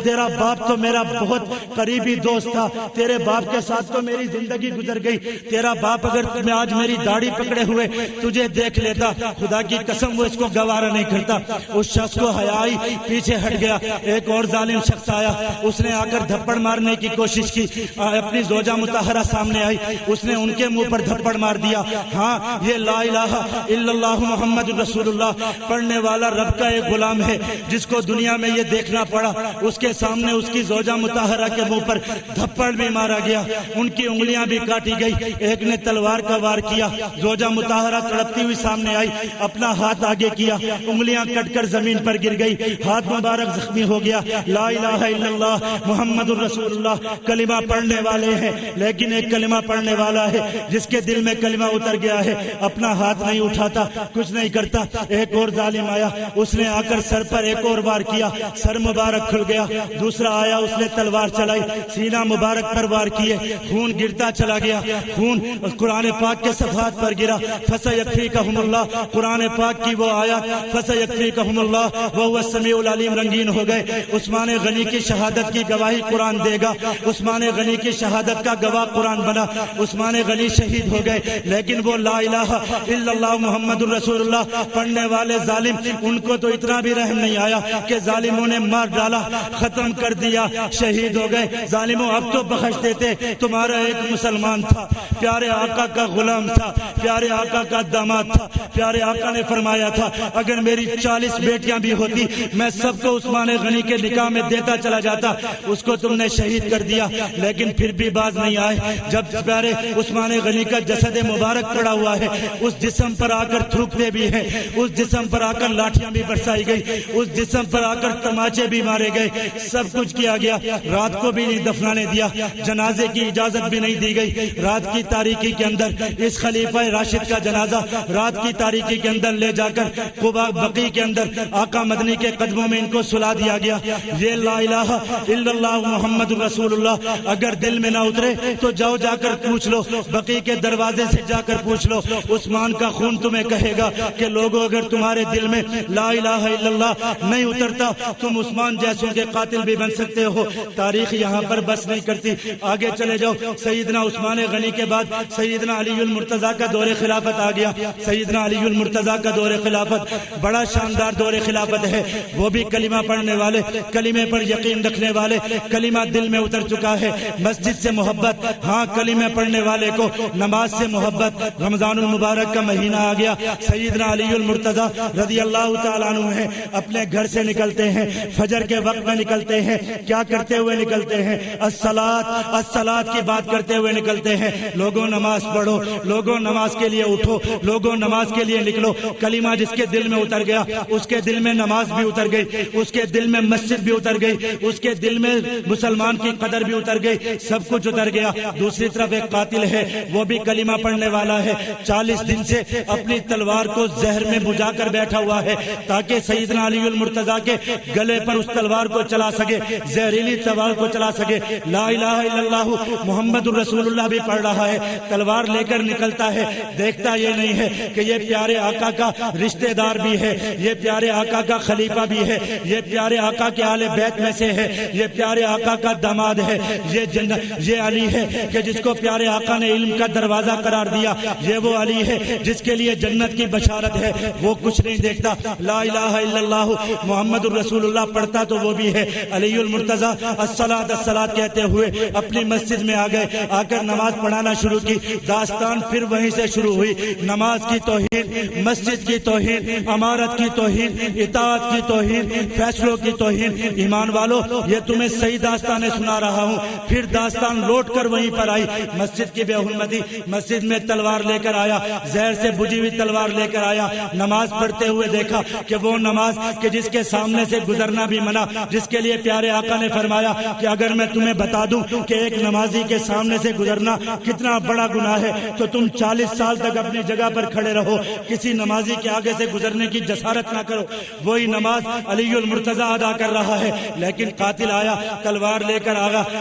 تیرا باپ تو میرا بہت قریبی دوست تھا، تیرے باپ کے ساتھ تو میری زندگی گزر گئی، تیرا باپ اگر تمہیں آج میری داڑھی پکڑے ہوئے تجھے دیکھ لیتا، خدا کی قسم وہ اس کو گوارا نہیں کرتا۔ اس شخص کو حیا آئی، پیچھے ہٹ گیا۔ ایک اور ظالم شخص آیا، اس نے آ کر دھپڑ مارنے کی کوشش کی، اپنی زوجہ مطہرہ سامنے آئی، اس نے ان کے منہ پر دھپڑ مار دیا۔ ہاں یہ لا الہ الا اللہ محمد رسول اللہ پڑھنے والا رب کا ایک غلام ہے جس کو دنیا میں یہ دیکھنا پڑا، اس کے سامنے اس کی زوجہ مطہرہ کے منہ پر دھپڑ بھی مارا گیا، ان کی انگلیاں بھی کاٹی گئی، ایک نے تلوار کا وار کیا، زوجہ مطہرہ تڑپتی ہوئی سامنے آئی، اپنا ہاتھ آگے کیا، انگلیاں کٹ کر زمین پر گر گئی، ہاتھ مبارک زخمی ہو گیا۔ لا الہ الا اللہ محمد الرسول اللہ کلمہ پڑھنے والے ہیں، لیکن ایک کلمہ پڑھنے والا ہے جس کے دل میں کلمہ اتر گیا ہے، اپنا ہاتھ نہیں اٹھاتا، کچھ نہیں کرتا۔ ایک اور ظالم آیا، اس نے آ کر سر پر ایک اور وار کیا، سر مبارک کھل گیا۔ دوسرا آیا، اس نے تلوار چلائی، سینہ مبارک پر وار کیے، خون گرتا چلا گیا، خون قرآن پاک کے صفحات پر گرا۔ فَسَيَكْفِيكَهُمُ اللَّهُ قرآن پاک کی وہ آیات فَسَيَكْفِيكَهُمُ اللَّهُ وَهُوَ السَّمِيعُ الْعَلِيمُ رنگین ہو گئے۔ عثمان غنی کی شہادت کی گواہی قرآن دے گا، عثمان غنی کی شہادت کا گواہ قرآن بنا، عثمان غنی شہید ہو گئے، لیکن وہ لا الہ الا اللہ محمد الرسول اللہ پڑھنے والے ظالم، ان کو تو اتنا بھی رحم نہیں آیا کہ ظالموں نے مار ڈالا، ختم کر دیا، شہید ہو گئے۔ ظالموں اب تو بخش دیتے، تمہارا ایک مسلمان تھا، پیارے آقا کا غلام تھا، پیارے آقا کا داماد تھا، پیارے آقا نے فرمایا تھا اگر میری 40 بیٹیاں بھی ہوتی میں سب کو عثمان غنی کے نکاح میں دیتا چلا جاتا، اس کو تم نے شہید کر دیا، لیکن پھر بھی باز نہیں آئے۔ جب پیارے عثمان غنی کا جسد مبارک پڑا ہوا ہے، اس جسم پر آ کر تھوکتے بھی ہیں، اس جسم پر آ کر لاٹھیاں بھی برسائی گئی، اس جسم پر آ کر تماچے بھی مارے گئے، سب کچھ کیا گیا، رات کو بھی نہیں دفنانے دیا، جنازے کی اجازت بھی نہیں دی گئی۔ رات کی تاریکی کے اندر اس خلیفہ راشد کا جنازہ رات کی تاریکی کے اندر لے جا کر قباء بقیع کے اندر آقا مدنی کے قدموں میں ان کو سلا دیا گیا۔ یہ لا الہ الا اللہ محمد رسول اللہ اگر دل میں نہ اترے تو جاؤ جا کر پوچھ لو، بقیع کے دروازے سے جا کر پوچھ لو، عثمان کا خون تمہیں کہے گا کہ لوگوں اگر تمہارے دل میں لا الہ الا اللہ نہیں اترتا تم عثمان جیسوں کے قاتل بھی بن سکتے ہو۔ تاریخ یہاں پر بس نہیں کرتی، آگے چلے جاؤ۔ سیدنا عثمان غنی کے بعد سیدنا علی المرتضیٰ کا دور خلافت آ گیا۔ سیدنا علی المرتضیٰ کا دور خلافت بڑا شاندار دور خلافت ہے، وہ بھی کلمہ پڑھنے والے، کلمے پر یقین رکھنے والے، کلمہ دل میں اتر چکا ہے، مسجد سے محبت، ہاں کلمہ پڑھنے والے کو نماز سے محبت۔ رمضان المبارک کا مہینہ آ گیا، سیدنا علی المرتضیٰ رضی اللہ تعالیٰ عنہ ہیں، اپنے گھر سے نکلتے ہیں، فجر کے وقت میں نکلتے ہیں، کیا کرتے ہوئے نکلتے ہیں؟ الصلاۃ کی بات کرتے ہوئے نکلتے ہیں۔ لوگوں نماز پڑھو، لوگوں نماز کے لیے اٹھو، لوگوں نماز کے لیے نکلو۔ کلمہ جس کے دل میں اتر گیا اس کے دل میں نماز بھی اتر گئی، اس کے دل میں مسجد بھی اتر گئی، اس کے دل میں مسلمان کی قدر بھی اتر گئی، سب کچھ اتر گیا۔ دوسری طرف ایک قاتل ہے، وہ بھی کلمہ پڑھنے والا ہے، 40 دن سے اپنی تلوار کو زہر میں بجھا کر بیٹھا ہوا ہے تاکہ سیدنا علی المرتضیٰ کے گلے پر اس تلوار کو چلا سکے، زہریلی تلوار کو چلا سکے۔ لا الہ الا اللہ محمد الرسول اللہ بھی پڑھ رہا ہے، تلوار لے کر نکلتا ہے، دیکھتا یہ نہیں ہے کہ یہ پیارے آقا کا رشتہ دار بھی ہے، یہ پیارے آقا کا خلیفہ بھی ہے، یہ پیارے آقا کے اہل بیت میں سے ہے، یہ پیارے آقا کا داماد ہے، یہ علی ہے کہ جس کو پیارے آقا نے علم کا دروازہ قرار دیا، یہ وہ علی ہے جس کے لیے جنت کی بشارت ہے۔ وہ کچھ نہیں دیکھتا، لا الہ الا اللہ محمد الرسول اللہ پڑھتا تو وہ بھی ہے علی المرتضیٰ الصلاۃ الصلاۃ کہتے ہوئے اپنی مسجد میں آ گئے، آ کر نماز پڑھانا شروع کی۔ داستان پھر وہیں سے شروع ہوئی، نماز کی توہین، مسجد کی توہین، امارت کی توہین، اطاعت کی توہین، فیصلوں کی توہین۔ ایمان والو، یہ تمہیں صحیح داستانیں سنا رہا ہوں۔ پھر داستان لوٹ کر وہیں پر آئی، مسجد کی بے حرمتی، مسجد میں تلوار لے کر آیا، زہر سے بجھی ہوئی تلوار لے کر آیا، نماز پڑھتے ہوئے دیکھا کہ وہ نماز کہ جس کے سامنے سے گزرنا بھی منع، جس کے لیے پیارے آقا نے فرمایا کہ اگر میں تمہیں بتا دوں کہ ایک نمازی کے سامنے سے گزرنا کتنا بڑا گناہ ہے تو تم 40 سال تک اپنی جگہ پر کھڑے رہو، کسی نمازی کے آگے سے گزرنے کی جسارت نہ کرو۔ وہی نماز علی المرتضیٰ ادا کر رہا ہے، لیکن قاتل آیا، تلوار لے کر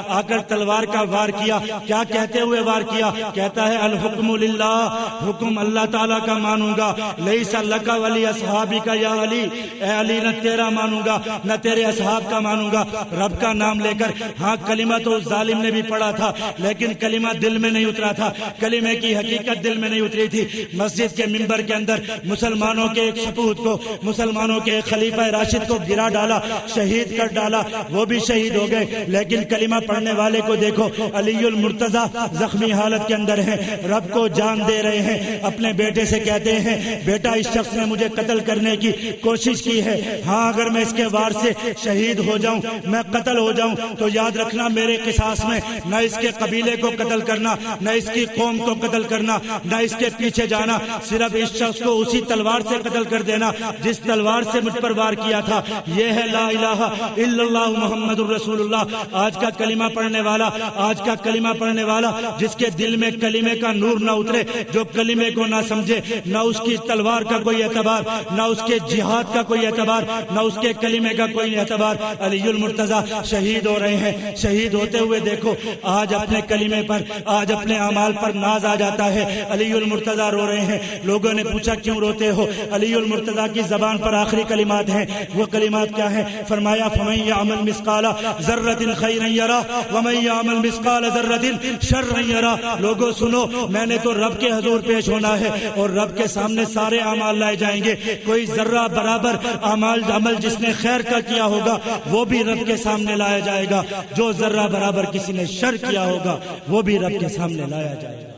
آ کر تلوار کا وار کیا۔ کیا کہتے ہوئے وار کیا؟ کہتا ہے الحکم للہ، حکم اللہ تعالیٰ کا مانوں گا، لیس لک ولی اصحابک یا علی، اے علی نہ تیرا مانوں گا نہ تیرے اصحاب کا مانوں گا۔ رب کا نام لے کر، ہاں کلمہ تو اس ظالم نے بھی پڑھا تھا لیکن کلمہ دل میں نہیں اترا تھا، کلمے کی حقیقت دل میں نہیں اتری تھی۔ مسجد کے منبر کے اندر مسلمانوں کے ایک سپوت کو، مسلمانوں کے ایک خلیفہ راشد کو گرا ڈالا، شہید کر ڈالا، وہ بھی شہید ہو گئے۔ لیکن کلمہ پڑھنے والے کو دیکھو، علی المرتضیٰ زخمی حالت کے اندر ہیں، رب کو جان دے رہے ہیں، اپنے بیٹے سے کہتے ہیں بیٹا اس شخص نے مجھے قتل کرنے کی کوشش کی ہے، ہاں اگر میں اس کے وار سے شہید ہو جاؤں، میں قتل ہو جاؤں تو یاد رکھنا میرے قصاص میں نہ اس کے قبیلے کو قتل کرنا، نہ اس کی قوم کو قتل کرنا، نہ اس کے پیچھے جانا، صرف اس شخص کو اسی تلوار سے قتل کر دینا جس تلوار سے مجھ پر وار کیا تھا۔ یہ ہے لا الہ الا اللہ محمد الرسول اللہ۔ آج کا کلمہ پڑھنے والا، آج کا کلمہ پڑھنے والا جس کے دل میں کلمے کا نور نہ اترے، جو کلمے کو نہ سمجھے، نہ اس کی تلوار کا کوئی اعتبار، نہ اس کے جہاد کا کوئی اعتبار، نہ اس کے کلمے کا کوئی اعتبار۔ علی المرتضیٰ شہید ہو رہے ہیں، شہید ہوتے ہوئے دیکھو آج اپنے کلمے پر، آج اپنے اعمال پر ناز آ جاتا ہے۔ علی المرتضیٰ رو رہے ہیں، لوگوں نے پوچھا کیوں روتے ہو؟ علی المرتضیٰ کی زبان پر آخری کلمات ہیں، وہ کلمات کیا ہیں؟ فرمایا فمن یعمل مثقال ذرۃ خیرا یرہ ومن یعمل مثقال ذرۃ شرا یرہ۔ لوگوں سنو، میں نے تو رب کے حضور پیش ہونا ہے اور رب کے سامنے سارے اعمال لائے جائیں گے، کوئی ذرہ برابر عمل جس نے خیر کا کیا ہوگا وہ بھی رب کے سامنے لایا جائے گا، جو ذرہ برابر کسی نے شر کیا ہوگا وہ بھی رب کے سامنے لایا جائے گا۔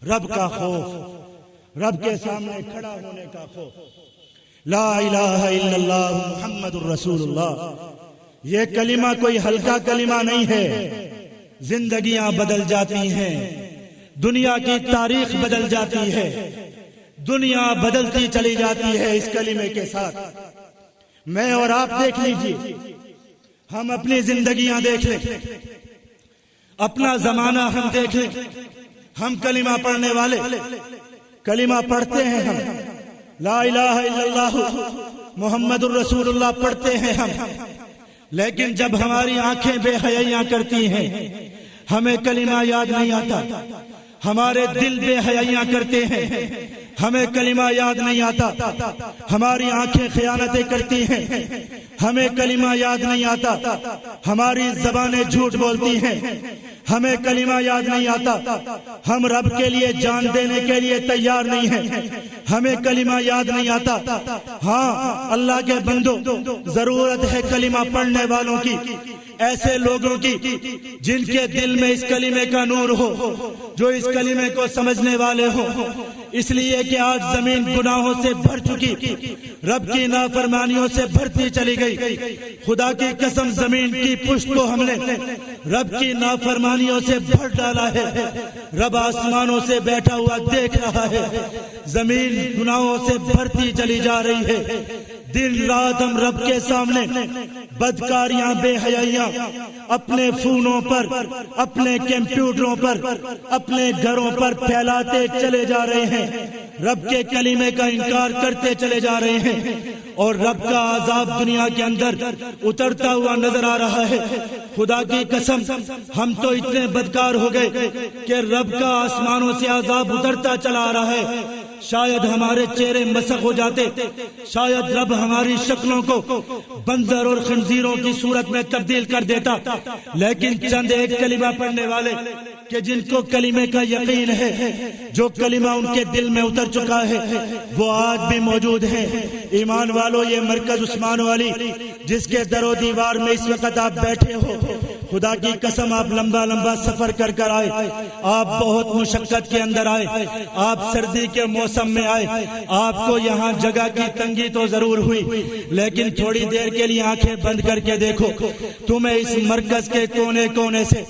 رب کا خوف، رب کے سامنے کھڑا ہونے کا خوف۔ لا الہ الا اللہ محمد الرسول اللہ، یہ کلمہ کوئی ہلکا کلمہ نہیں ہے، زندگیاں بدل جاتی ہیں، دنیا کی تاریخ بدل جاتی ہے، دنیا بدلتی چلی جاتی ہے اس کلمے کے ساتھ۔ میں اور آپ دیکھ لیجیے، ہم اپنی زندگیاں دیکھ لیں، اپنا زمانہ ہم دیکھ لیں، ہم کلمہ پڑھنے والے کلمہ پڑھتے ہیں، ہم لا الہ الا اللہ محمد الرسول اللہ پڑھتے ہیں ہم، لیکن جب ہماری آنکھیں بے حیائیاں کرتی ہیں ہمیں کلمہ یاد نہیں آتا، ہمارے دل بے حیائیاں کرتے ہیں ہمیں کلمہ یاد نہیں آتا، ہماری آنکھیں خیانتیں کرتی ہیں ہمیں کلمہ یاد نہیں آتا، ہماری زبانیں جھوٹ بولتی ہیں ہمیں کلمہ یاد نہیں آتا، ہم رب کے لیے جان دینے کے لیے تیار نہیں ہیں ہمیں کلمہ یاد نہیں آتا۔ ہاں اللہ کے بندو، ضرورت ہے کلمہ پڑھنے والوں کی، ایسے لوگوں کی جن کے دل میں اس کلمے کا نور ہو، جو اس کلمے کو سمجھنے والے ہو، اس لیے کہ آج زمین گناہوں سے بھر چکی، رب کی نافرمانیوں سے بھرتی چلی گئی۔ خدا کی قسم زمین کی پشت کو ہم نے رب کی نافرمانیوں سے بھر ڈالا ہے، رب آسمانوں سے بیٹھا ہوا دیکھ رہا ہے، زمین گناہوں سے بھرتی چلی جا رہی ہے۔ دن رات ہم رب کے سامنے بدکاریاں، بے حیائیاں اپنے فونوں پر، اپنے کمپیوٹروں پر، اپنے گھروں پر پھیلاتے چلے جا رہے ہیں، رب کے کلمے کا انکار کرتے چلے جا رہے ہیں، اور رب کا عذاب دنیا کے اندر اترتا ہوا نظر آ رہا ہے۔ خدا کی قسم ہم تو اتنے بدکار ہو گئے کہ رب کا آسمانوں سے عذاب اترتا چلا آ رہا ہے۔ شاید ہمارے چہرے مسخ ہو جاتے، شاید رب ہماری شکلوں کو بندر اور خنزیروں کی صورت میں تبدیل کر دیتا، لیکن چند ایک کلمہ پڑھنے والے کہ جن کو کلمے کا یقین ہے، جو کلمہ ان کے دل میں اتر چکا ہے، وہ آج بھی موجود ہیں۔ ایمان والو، یہ مرکز عثمان علی جس کے در و دیوار میں اس وقت آپ بیٹھے ہو، خدا کی قسم آپ لمبا لمبا سفر کر کر آئے، آپ بہت مشقت کے اندر آئے، آپ سردی کے موسم میں آئے، آپ کو یہاں جگہ کی تنگی تو ضرور ہوئی، لیکن تھوڑی دیر کے لیے آنکھیں بند کر کے دیکھو، تمہیں اس مرکز کے کونے کونے سے،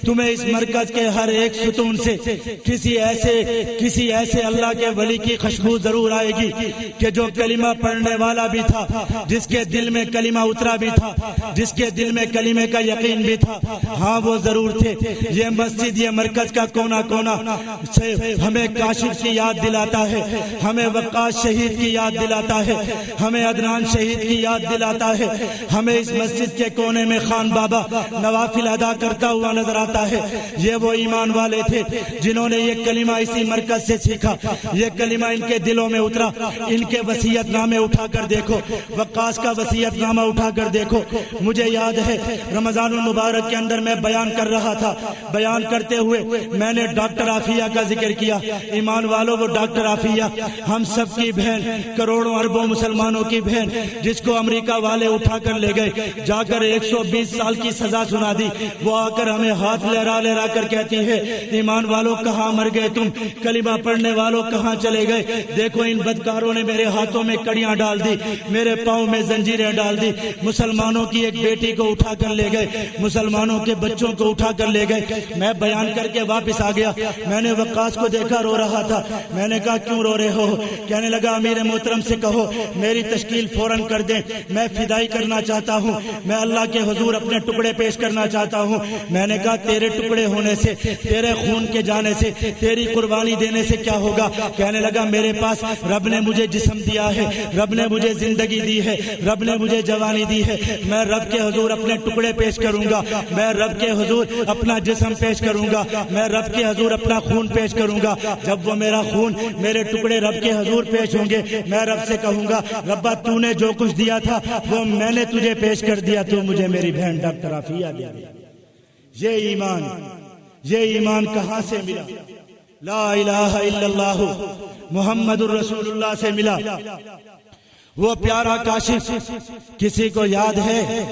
تمہیں اس مرکز کے ہر ایک ستون سے کسی ایسے اللہ کے ولی کی خوشبو ضرور آئے گی کہ جو کلمہ پڑھنے والا بھی تھا، جس کے دل میں کلمہ اترا بھی تھا، جس کے دل میں کلمے کا یقین بھی تھا۔ ہاں وہ ضرور تھے۔ یہ مسجد، یہ مرکز کا کونا کونا سے ہمیں کاشف کی یاد دلاتا ہے، ہمیں وقاص شہید کی یاد دلاتا ہے، ہمیں عدنان شہید کی یاد دلاتا ہے، ہمیں اس مسجد کے کونے میں خان بابا نوافل ادا کرتا ہوا نظر آتا ہے۔ یہ وہ ایمان والے تھے جنہوں نے یہ کلمہ اسی مرکز سے سیکھا، یہ کلمہ ان کے دلوں میں اترا۔ ان کے وصیت نامے اٹھا کر دیکھو، وقاص کا وصیت نامہ اٹھا کر دیکھو۔ مجھے یاد ہے رمضان المبارک کے اندر میں بیان کر رہا تھا، بیان کرتے ہوئے میں نے ڈاکٹر عافیہ کا ذکر کیا۔ ایمان والوں، وہ ڈاکٹر عافیہ ہم سب کی بہن، کروڑوں اربوں مسلمانوں کی بہن، جس کو امریکہ والے اٹھا کر لے گئے، جا کر 120 سال کی سزا سنا دی، وہ آ کر ہمیں ہاتھ لہرا لہرا کر کہتی ہے، ایمان والوں کہاں مر گئے تم، کلمہ پڑھنے والوں کہاں چلے گئے؟ دیکھو ان بدکاروں نے میرے ہاتھوں میں کڑیاں ڈال دی، میرے پاؤں میں زنجیریں ڈال دی، مسلمانوں کی ایک بیٹی کو اٹھا کر لے گئے، مسلمانوں کے بچوں کو اٹھا کر لے گئے۔ میں بیان کر کے واپس آ گیا، میں نے وقاص کو دیکھا رو رہا تھا، میں نے کہا کیوں رو رہے ہو؟ کہنے لگا امیر محترم سے کہو میری تشکیل فوراً کر دیں، میں فدائی کرنا چاہتا ہوں، میں اللہ کے حضور اپنے ٹکڑے پیش کرنا چاہتا ہوں۔ میں نے کہا تیرے ٹکڑے ہونے سے، تیرے خون کے جانے سے، تیری قربانی دینے سے کیا ہوگا؟ کہنے لگا میرے پاس رب نے مجھے جسم دیا ہے، رب نے مجھے زندگی دی ہے، رب نے مجھے جوانی دی ہے، میں رب کے حضور اپنے ٹکڑے پیش کروں گا، میں رب کے حضور اپنا جسم پیش کروں گا، میں رب کے حضور اپنا خون پیش کروں گا۔ جب وہ میرا خون، میرے ٹکڑے رب کے حضور پیش ہوں گے، میں رب سے کہوں گا ربا تو نے جو کچھ دیا تھا وہ میں نے تجھے پیش کر دیا، تو مجھے میری بہن ڈاکٹر عافیہ دے دیا۔ یہ ایمان کہاں سے ملا؟ لا الہ الا اللہ محمد الرسول اللہ سے ملا۔ وہ پیارا کاشف کسی کو یاد ہے؟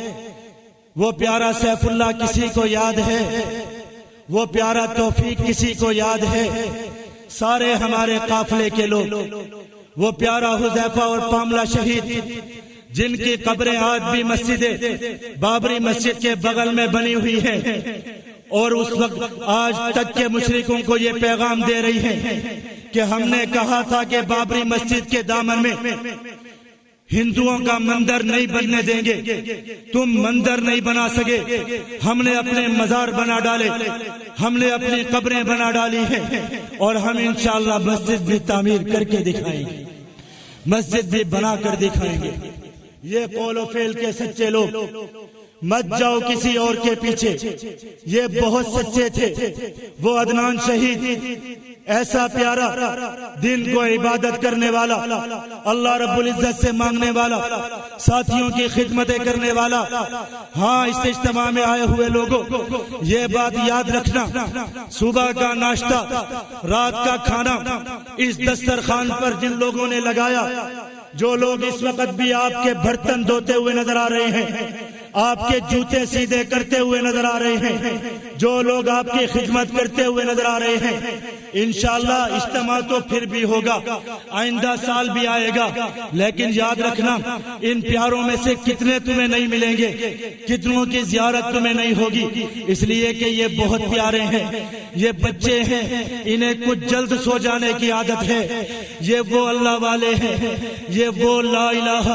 وہ پیارا سیف اللہ کسی کو یاد ہے؟ وہ پیارا توفیق کسی کو یاد ہے؟ سارے ہمارے قافلے کے لوگ، وہ پیارا حذیفہ اور پاملہ شہید جن کی قبریں آج بھی مسجد بابری مسجد کے بغل میں بنی ہوئی ہیں، اور اس وقت آج تک کے مشرکوں کو یہ پیغام دے رہی ہیں کہ ہم نے کہا تھا کہ بابری مسجد کے دامن میں ہندوؤں کا مندر نہیں بننے دیں گے، تم مندر نہیں بنا سکے، ہم نے اپنے مزار بنا ڈالے، ہم نے اپنی قبریں بنا ڈالی ہیں، اور ہم انشاءاللہ مسجد بھی تعمیر کر کے دکھائیں گے، مسجد بھی بنا کر دکھائیں گے۔ یہ قول و فعل کے سچے لوگ، مت جاؤ کسی اور کے پیچھے، یہ بہت سچے تھے۔ وہ عدنان شہید ایسا پیارا، دین کو عبادت کرنے والا، اللہ رب العزت سے مانگنے والا، ساتھیوں کی خدمتیں کرنے والا۔ ہاں اس اجتماع میں آئے ہوئے لوگوں یہ بات یاد رکھنا، صبح کا ناشتہ، رات کا کھانا اس دسترخوان پر جن لوگوں نے لگایا، جو لوگ اس وقت بھی آپ کے برتن دھوتے ہوئے نظر آ رہے ہیں، آپ کے جوتے سیدھے کرتے ہوئے نظر آ رہے ہیں، جو لوگ آپ کی خدمت کرتے ہوئے نظر آ رہے ہیں، انشاءاللہ اجتماع تو پھر بھی ہوگا، آئندہ سال بھی آئے گا، لیکن یاد رکھنا ان پیاروں میں سے کتنے تمہیں نہیں ملیں گے، کتنوں کی زیارت تمہیں نہیں ہوگی، اس لیے کہ یہ بہت پیارے ہیں، یہ بچے ہیں، انہیں کچھ جلد سو جانے کی عادت ہے۔ یہ وہ اللہ والے ہیں، یہ وہ لا الہ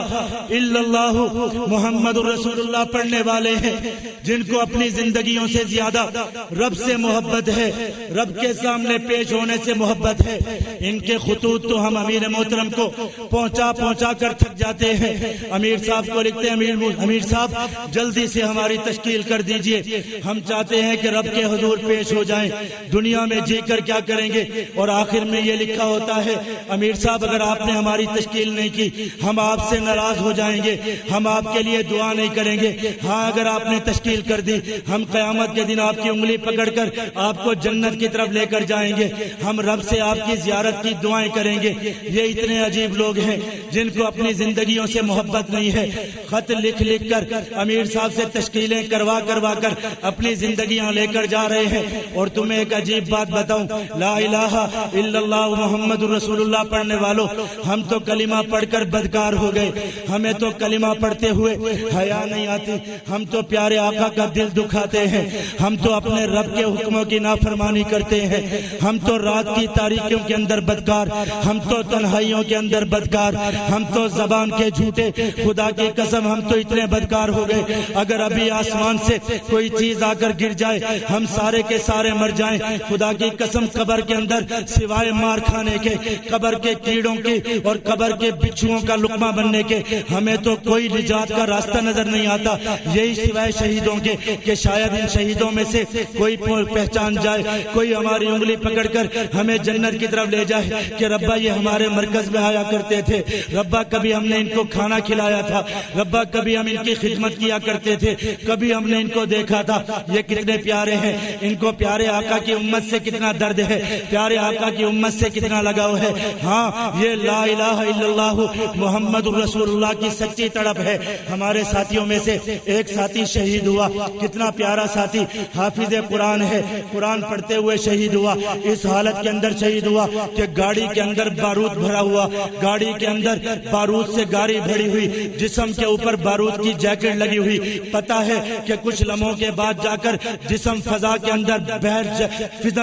الا اللہ محمد الرسول اللہ پڑھنے والے ہیں، جن کو اپنی زندگیوں سے زیادہ رب سے محبت ہے، رب کے سامنے پیش ہونے سے محبت ہے۔ ان کے خطوط تو ہم امیر محترم کو پہنچا کر تھک جاتے ہیں۔ امیر صاحب کو لکھتے ہیں، امیر صاحب جلدی سے ہماری تشکیل کر دیجئے، ہم چاہتے ہیں کہ رب کے حضور پیش ہو جائیں، دنیا میں جی کر کیا کریں گے۔ اور آخر میں یہ لکھا ہوتا ہے، امیر صاحب اگر آپ نے ہماری تشکیل نہیں کی ہم آپ سے ناراض ہو جائیں گے، ہم آپ کے لیے دعا نہیں کریں گے۔ ہاں اگر آپ نے تشکیل کر دی ہم قیامت کے دن آپ آپ کی انگلی پکڑ کر آپ کو جنت کی طرف لے کر جائیں گے، ہم رب سے آپ کی زیارت کی دعائیں کریں گے۔ یہ اتنے عجیب لوگ ہیں جن کو اپنی زندگیوں سے محبت نہیں ہے، خط لکھ لکھ کر امیر صاحب سے تشکیلیں کروا کر اپنی زندگیاں لے کر جا رہے ہیں۔ اور تمہیں ایک عجیب بات بتاؤں، لا الہ الا اللہ محمد رسول اللہ پڑھنے والوں، ہم تو کلمہ پڑھ کر بدکار ہو گئے، ہمیں تو کلمہ پڑھتے ہوئے حیا نہیں آتی، ہم تو پیارے آقا کا دل دکھاتے ہیں، ہم تو اپنے رب کے حکموں کی نافرمانی کرتے ہیں، ہم تو رات کی تاریکیوں کے اندر بدکار، ہم تو تنہائیوں کے اندر بدکار، ہم تو زبان کے جھوٹے، خدا کی قسم ہم تو اتنے بدکار ہو گئے، اگر ابھی آسمان سے کوئی چیز آ کر گر جائے ہم سارے کے سارے مر جائیں، خدا کی قسم قبر کے اندر سوائے مار کھانے کے، قبر کے کیڑوں کے اور قبر کے بچھوؤں کا لقمہ بننے کے ہمیں تو کوئی نجات کا راستہ نظر نہیں آتا، یہی سوائے شہیدوں کے کہ شاید ان شہیدوں میں سے کوئی پہچان جائے، کوئی ہماری انگلی پکڑ کر ہمیں جنت کی طرف لے جائے کہ ربا یہ ہمارے مرکز میں آیا کرتے تھے، ربا کبھی ہم نے ان کو کھانا کھلایا تھا، ربا کبھی ہم ان کی خدمت کیا کرتے تھے، کبھی ہم نے ان کو دیکھا تھا، یہ کتنے پیارے ہیں، ان کو پیارے آقا کی امت سے کتنا درد ہے، پیارے آقا کی امت سے کتنا لگاؤ ہے۔ ہاں یہ لا الہ الا اللہ محمد رسول اللہ کی سچی تڑپ ہے۔ ہمارے ساتھیوں میں سے ایک ساتھی شہید ہوا، کتنا پیارا ساتھی، حافظ قرآن ہے، قرآن پڑھتے ہوئے شہید ہوا، اس حالت کے اندر شہید ہوا کہ گاڑی کے اندر بارود بھرا ہوا، گاڑی کے اندر بارود سے گاڑی بھری ہوئی، جسم کے اوپر بارود کی جیکٹ لگی ہوئی، پتا ہے کہ کچھ لمحوں کے بعد جا کر جسم فضا کے اندر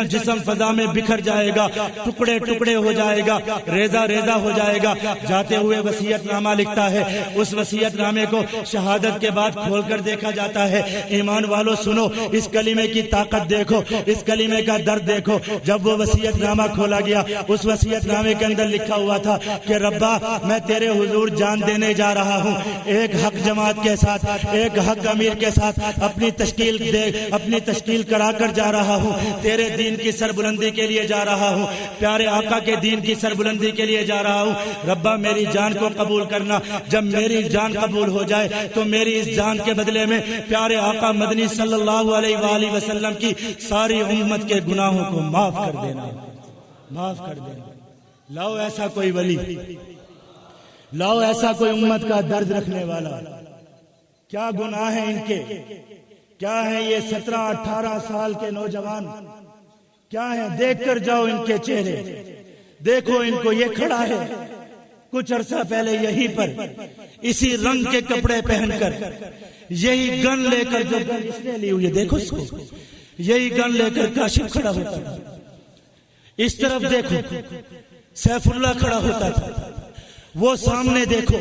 جسم فضا میں بکھر جائے گا، ٹکڑے ٹکڑے ہو جائے گا، ریزہ ریزہ ہو جائے گا۔ جاتے ہوئے وصیت نامہ لکھتا ہے، اس وصیت نامے کو شہادت کے بعد کھول کر دیکھا جاتا ہے۔ ایمان والو سنو، اس کلمے کی طاقت دیکھو، اس کلمے کا درد دیکھو۔ جب وہ وصیت نامہ کھولا گیا، اس وصیت نامے کے اندر لکھا ہوا تھا کہ ربا میں تیرے حضور جان دینے جا رہا ہوں، ایک حق جماعت کے ساتھ، ایک حق امیر کے ساتھ اپنی تشکیل کرا کر جا رہا ہوں، تیرے دین کی سربلندی کے لیے جا رہا ہوں، پیارے آقا کے دین کی سربلندی کے لیے جا رہا ہوں۔ ربا میری جان کو قبول کرنا، جب میری جان قبول ہو جائے تو میری اس جان کے بدلے میں پیارے آقا مدنی صلی اللہ علیہ وآلہ وسلم کی ساری امت کے گناہوں کو معاف کر دینا، معاف کر دینا۔ لاؤ ایسا کوئی ولی، لاؤ ایسا کوئی امت کا درد رکھنے والا۔ کیا گناہ ہیں ان کے، کیا ہیں یہ 17-18 سال کے نوجوان، کیا ہیں؟ دیکھ کر جاؤ ان کے چہرے، دیکھو ان کو، یہ کھڑا ہے کچھ عرصہ پہلے یہی پر اسی رنگ کے کپڑے پہن کر، یہی گن لے کر، جو گن اس نے لی ہوئی، دیکھو اس کو، یہی گن لے کر کاشف کھڑا ہوتا تھا۔ اس طرف دیکھو سیف اللہ کھڑا ہوتا تھا، وہ سامنے دیکھو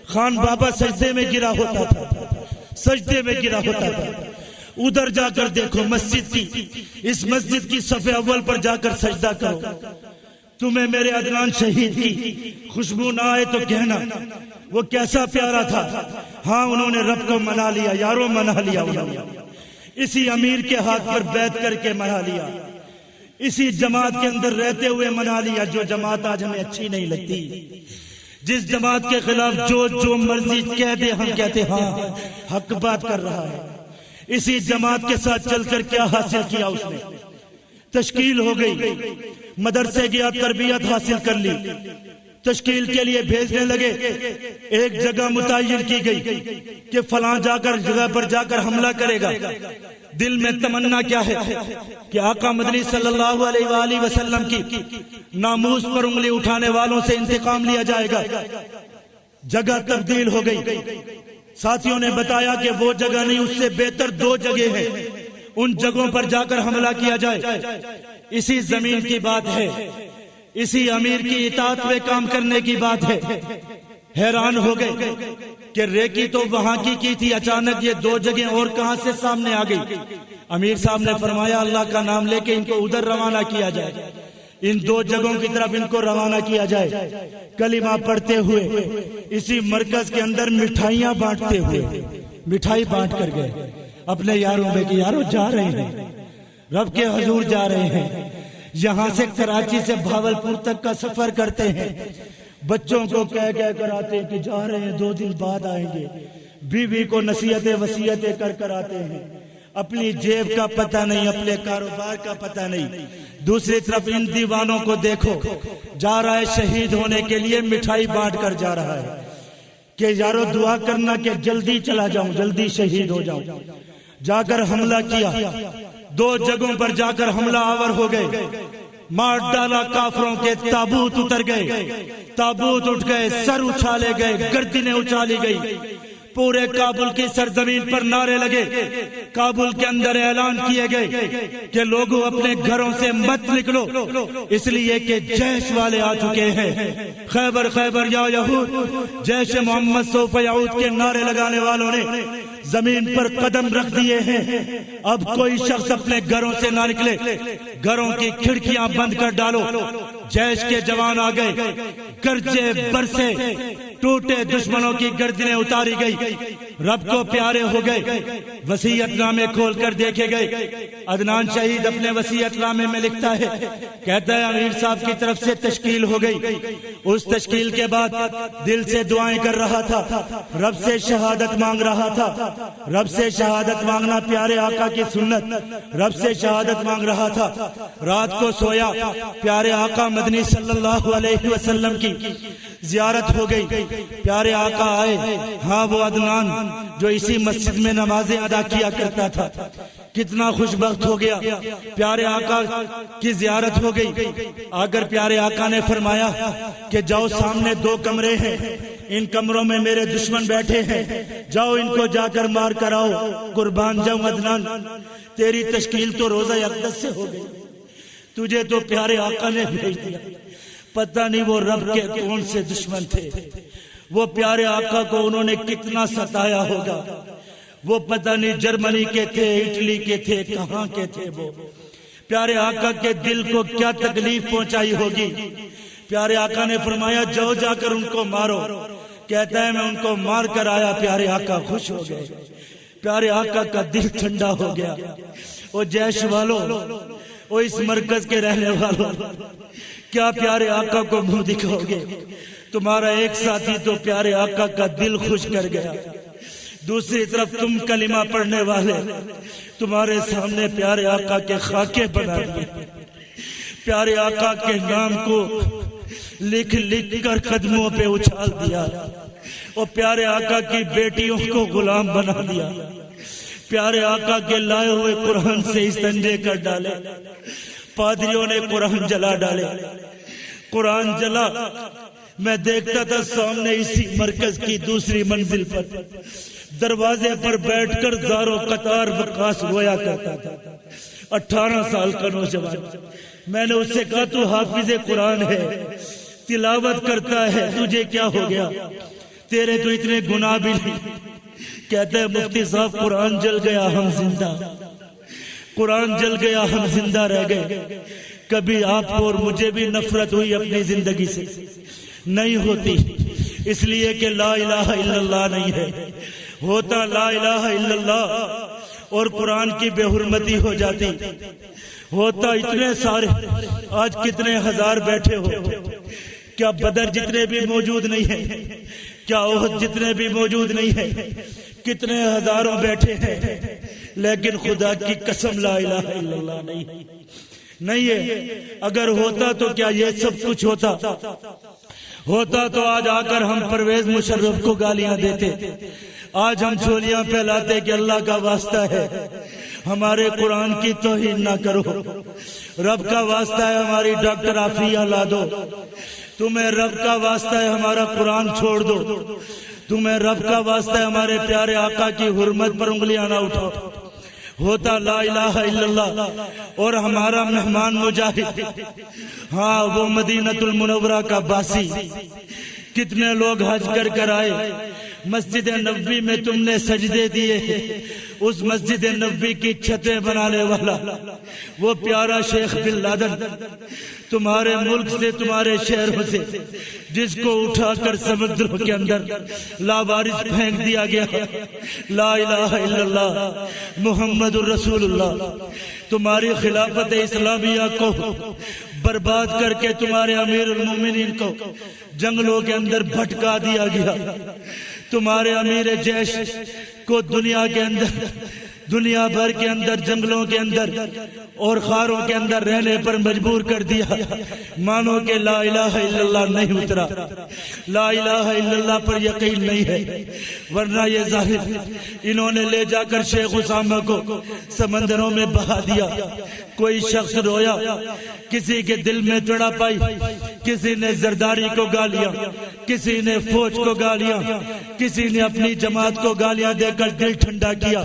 خان بابا سجدے میں گرا ہوتا تھا، سجدے میں گرا ہوتا تھا۔ ادھر جا کر دیکھو مسجد کی، اس مسجد کی صف اول پر جا کر سجدہ کرو۔ تمہیں میرے عدنان شہید کی خوشبو نہ آئے تو کہنا، وہ کیسا پیارا تھا۔ ہاں انہوں نے رب کو منا لیا، یاروں منا لیا، انہوں نے اسی امیر کے ہاتھ پر بیعت کر کے منا لیا، اسی جماعت کے اندر رہتے ہوئے منا لیا، جو جماعت آج ہمیں اچھی نہیں لگتی، جس جماعت کے خلاف جو مرضی کہہ دے ہم کہتے ہاں حق بات کر رہا ہے۔ اسی جماعت کے ساتھ چل کر کیا حاصل کیا اس نے؟ تشکیل ہو گئی، مدرسے گیا، تربیت حاصل کر لی، تشکیل کے لیے بھیجنے لگے، ایک جگہ متعین کی گئی کہ فلاں جگہ پر جا کر حملہ کرے گا۔ دل میں تمنا کیا ہے کہ آقا مدنی صلی اللہ علیہ وآلہ وسلم کی ناموس پر انگلی اٹھانے والوں سے انتقام لیا جائے گا۔ جگہ تبدیل ہو گئی، ساتھیوں نے بتایا کہ وہ جگہ نہیں، اس سے بہتر 2 جگہ ہیں، ان جگہوں پر جا کر حملہ کیا جائے۔ اسی زمین کی بات ہے، اسی امیر کی اطاعت میں کام کرنے کی بات ہے۔ حیران ہو گئے کہ ریکی تو وہاں کی تھی، اچانک یہ 2 جگہیں اور کہاں سے سامنے آ گئی۔ امیر صاحب نے فرمایا اللہ کا نام لے کے ان کو ادھر روانہ کیا جائے، ان 2 جگہوں کی طرف ان کو روانہ کیا جائے۔ کلمہ پڑھتے ہوئے اسی مرکز کے اندر مٹھائیاں بانٹتے ہوئے، مٹھائی بانٹ کر گئے اپنے یاروں میں کہ یاروں جا رہے ہیں، رب کے حضور جا رہے ہیں، یہاں سے کراچی سے بھاولپور تک کا سفر کرتے ہیں، بچوں کو کہہ کر آتے ہیں کہ جا رہے ہیں 2 دن بعد آئیں گے، بیوی کو نصیحتیں وصیتیں کر آتے ہیں، اپنی جیب کا پتہ نہیں، اپنے کاروبار کا پتہ نہیں۔ دوسری طرف ان دیوانوں کو دیکھو، جا رہا ہے شہید ہونے کے لیے، مٹھائی بانٹ کر جا رہا ہے کہ یارو دعا کرنا کہ جلدی چلا جاؤں، جلدی شہید ہو جاؤں۔ جا کر حملہ کیا، 2 جگہوں پر جا کر حملہ آور ہو گئے، مار ڈالا، کافروں کے تابوت اتر گئے، تابوت اٹھ گئے، سر اچھالے گئے، گردنیں اچھالی گئی، پورے کابل کی سرزمین پر نعرے لگے، کابل کے اندر اعلان کیے گئے کہ لوگوں اپنے گھروں سے مت نکلو، اس لیے کہ جیش والے آ چکے ہیں۔ خیبر خیبر یا یہود، جیش محمد سوف یعود کے نعرے لگانے والوں نے زمین پر قدم رکھ دیے ہیں۔ اب کوئی شخص اپنے گھروں سے نہ نکلے، گھروں کی کھڑکیاں بند کر ڈالو۔ جیش کے جوان آ گئے، گرجے برسے، ٹوٹے دشمنوں کی گردنیں اتاری گئی، رب کو پیارے ہو گئے۔ وصیت نامے کھول کر دیکھے گئے، عدنان شہید اپنے وصیت نامے میں لکھتا ہے، کہتا ہے امیر صاحب کی طرف سے تشکیل ہو گئی۔ اس تشکیل کے بعد دل سے دعائیں کر رہا تھا، رب سے شہادت مانگ رہا تھا۔ رب سے شہادت مانگنا پیارے آقا کی سنت، رب سے شہادت مانگ رہا تھا۔ رات کو سویا، پیارے آقا مدنی صلی اللہ علیہ وسلم کی زیارت ہو گئی، پیارے آقا آئے۔ ہاں وہ عدنان جو اسی مسجد میں نمازیں ادا کیا کرتا تھا، کتنا خوش بخت ہو گیا، پیارے آقا کی زیارت ہو گئی۔ اگر پیارے آقا نے فرمایا کہ جاؤ سامنے 2 کمرے ہیں، ان کمروں میں میرے دشمن بیٹھے ہیں، جاؤ ان کو جا کر مار کر آؤ، قربان جاؤں عدنان، تیری تشکیل تو روزہ اقدس سے ہو گئی، تجھے تو پیارے آقا نے بھیج دیا۔ پتہ نہیں وہ رب کے کون سے دشمن تھے، وہ پیارے آقا کو انہوں نے کتنا ستایا ہوگا، وہ پتہ نہیں جرمنی کے تھے، اٹلی کے تھے، کہاں کے تھے، وہ پیارے آقا کے دل کو کیا تکلیف پہنچائی ہوگی۔ پیارے آقا نے فرمایا جاؤ جا کر ان کو مارو، کہتا ہے میں ان کو مار کر آیا، پیارے آقا خوش ہو گئے، پیارے آقا کا دل ٹھنڈا ہو گیا۔ وہ جیش والوں، وہ اس مرکز کے رہنے والوں، کیا پیارے آقا کو منہ دکھاؤ گے؟ تمہارا ایک ساتھی تو پیارے آقا کا دل خوش کر گیا، دوسری طرف تم کلمہ پڑھنے والے تمہارے سامنے پیارے آقا کے خاکے بنا دیے، پیارے آقا کے نام کو لکھ لکھ کر قدموں پہ اچھال دیا، اور پیارے آقا کی بیٹیوں کو غلام بنا دیا، پیارے آقا کے لائے ہوئے قرآن سے استنجے کر ڈالے، پادریوں نے قرآن جلا ڈالے، قرآن جلا۔ میں دیکھتا تھا سامنے اسی مرکز کی دوسری منزل پر دروازے پر بیٹھ کر زاروں قطار وقاص رویا کرتا تھا، 18 سال کا نوجوان۔ میں نے اس سے کہا تو حافظ قرآن ہے، تلاوت کرتا ہے، تجھے کیا ہو گیا؟ تیرے تو اتنے گناہ بھی نہیں۔ کہتا ہے مفتی صاحب قرآن جل گیا ہم زندہ، قرآن جل گیا ہم زندہ رہ گئے۔ کبھی آپ کو اور مجھے بھی نفرت ہوئی اپنی زندگی سے؟ نہیں ہوتی، اس لیے کہ لا الہ الا اللہ نہیں ہے۔ ہوتا لا الہ الا اللہ اور قرآن کی بے حرمتی ہو جاتی، ہوتا اتنے سارے، آج کتنے ہزار بیٹھے ہو، کیا بدر جتنے بھی موجود نہیں ہیں، کیا احد جتنے بھی موجود نہیں ہیں، کتنے ہزاروں بیٹھے ہیں، لیکن خدا کی قسم لا الہ الا اللہ نہیں ہے۔ اگر ہوتا تو کیا یہ سب کچھ ہوتا تو آج آ کر ہم پرویز مشرف کو گالیاں دیتے، آج ہم چھولیاں پھیلاتے کہ اللہ کا واسطہ ہے ہمارے قرآن کی توہین نہ کرو، رب کا واسطہ ہے ہماری ڈاکٹر عافیہ لا دو، تمہیں رب کا واسطہ ہے ہمارا قرآن چھوڑ دو، تمہیں رب کا واسطہ ہے ہمارے پیارے آقا کی حرمت پر انگلیاں نہ اٹھاؤ۔ ہوتا لا الہ الا اللہ اور ہمارا مہمان مجاہد، ہاں وہ مدینہ المنورہ کا باسی، کتنے لوگ حج کر آئے، مسجد نبوی میں تم نے سجدے دیے، اس مسجد نبوی کی چھتیں بنانے والا وہ پیارا شیخ بن لادن تمہارے ملک سے، تمہارے شہروں سے، جس کو اٹھا کر سمندروں کے اندر لاوارث پھینک دیا گیا۔ لا الہ الا اللہ محمد الرسول اللہ، تمہاری خلافت اسلامیہ کو برباد کر کے تمہارے امیر المومنین کو جنگلوں کے اندر بھٹکا دیا گیا، تمہارے امیر جیش کو دنیا کے اندر دنیا بھر کے اندر جنگلوں کے اندر اور خاروں کے اندر رہنے پر مجبور کر دیا، مانو کہ لا الہ الا اللہ نہیں اترا، لا الہ الا اللہ پر یقین نہیں ہے، ورنہ یہ ظاہر انہوں نے لے جا کر شیخ اسامہ کو سمندروں میں بہا دیا۔ کوئی شخص رویا، کسی کے دل میں چڑھا پائی، کسی نے زرداری کو گالیا، کسی نے فوج کو گالیا، کسی نے اپنی جماعت کو گالیاں دے کر دل ٹھنڈا کیا۔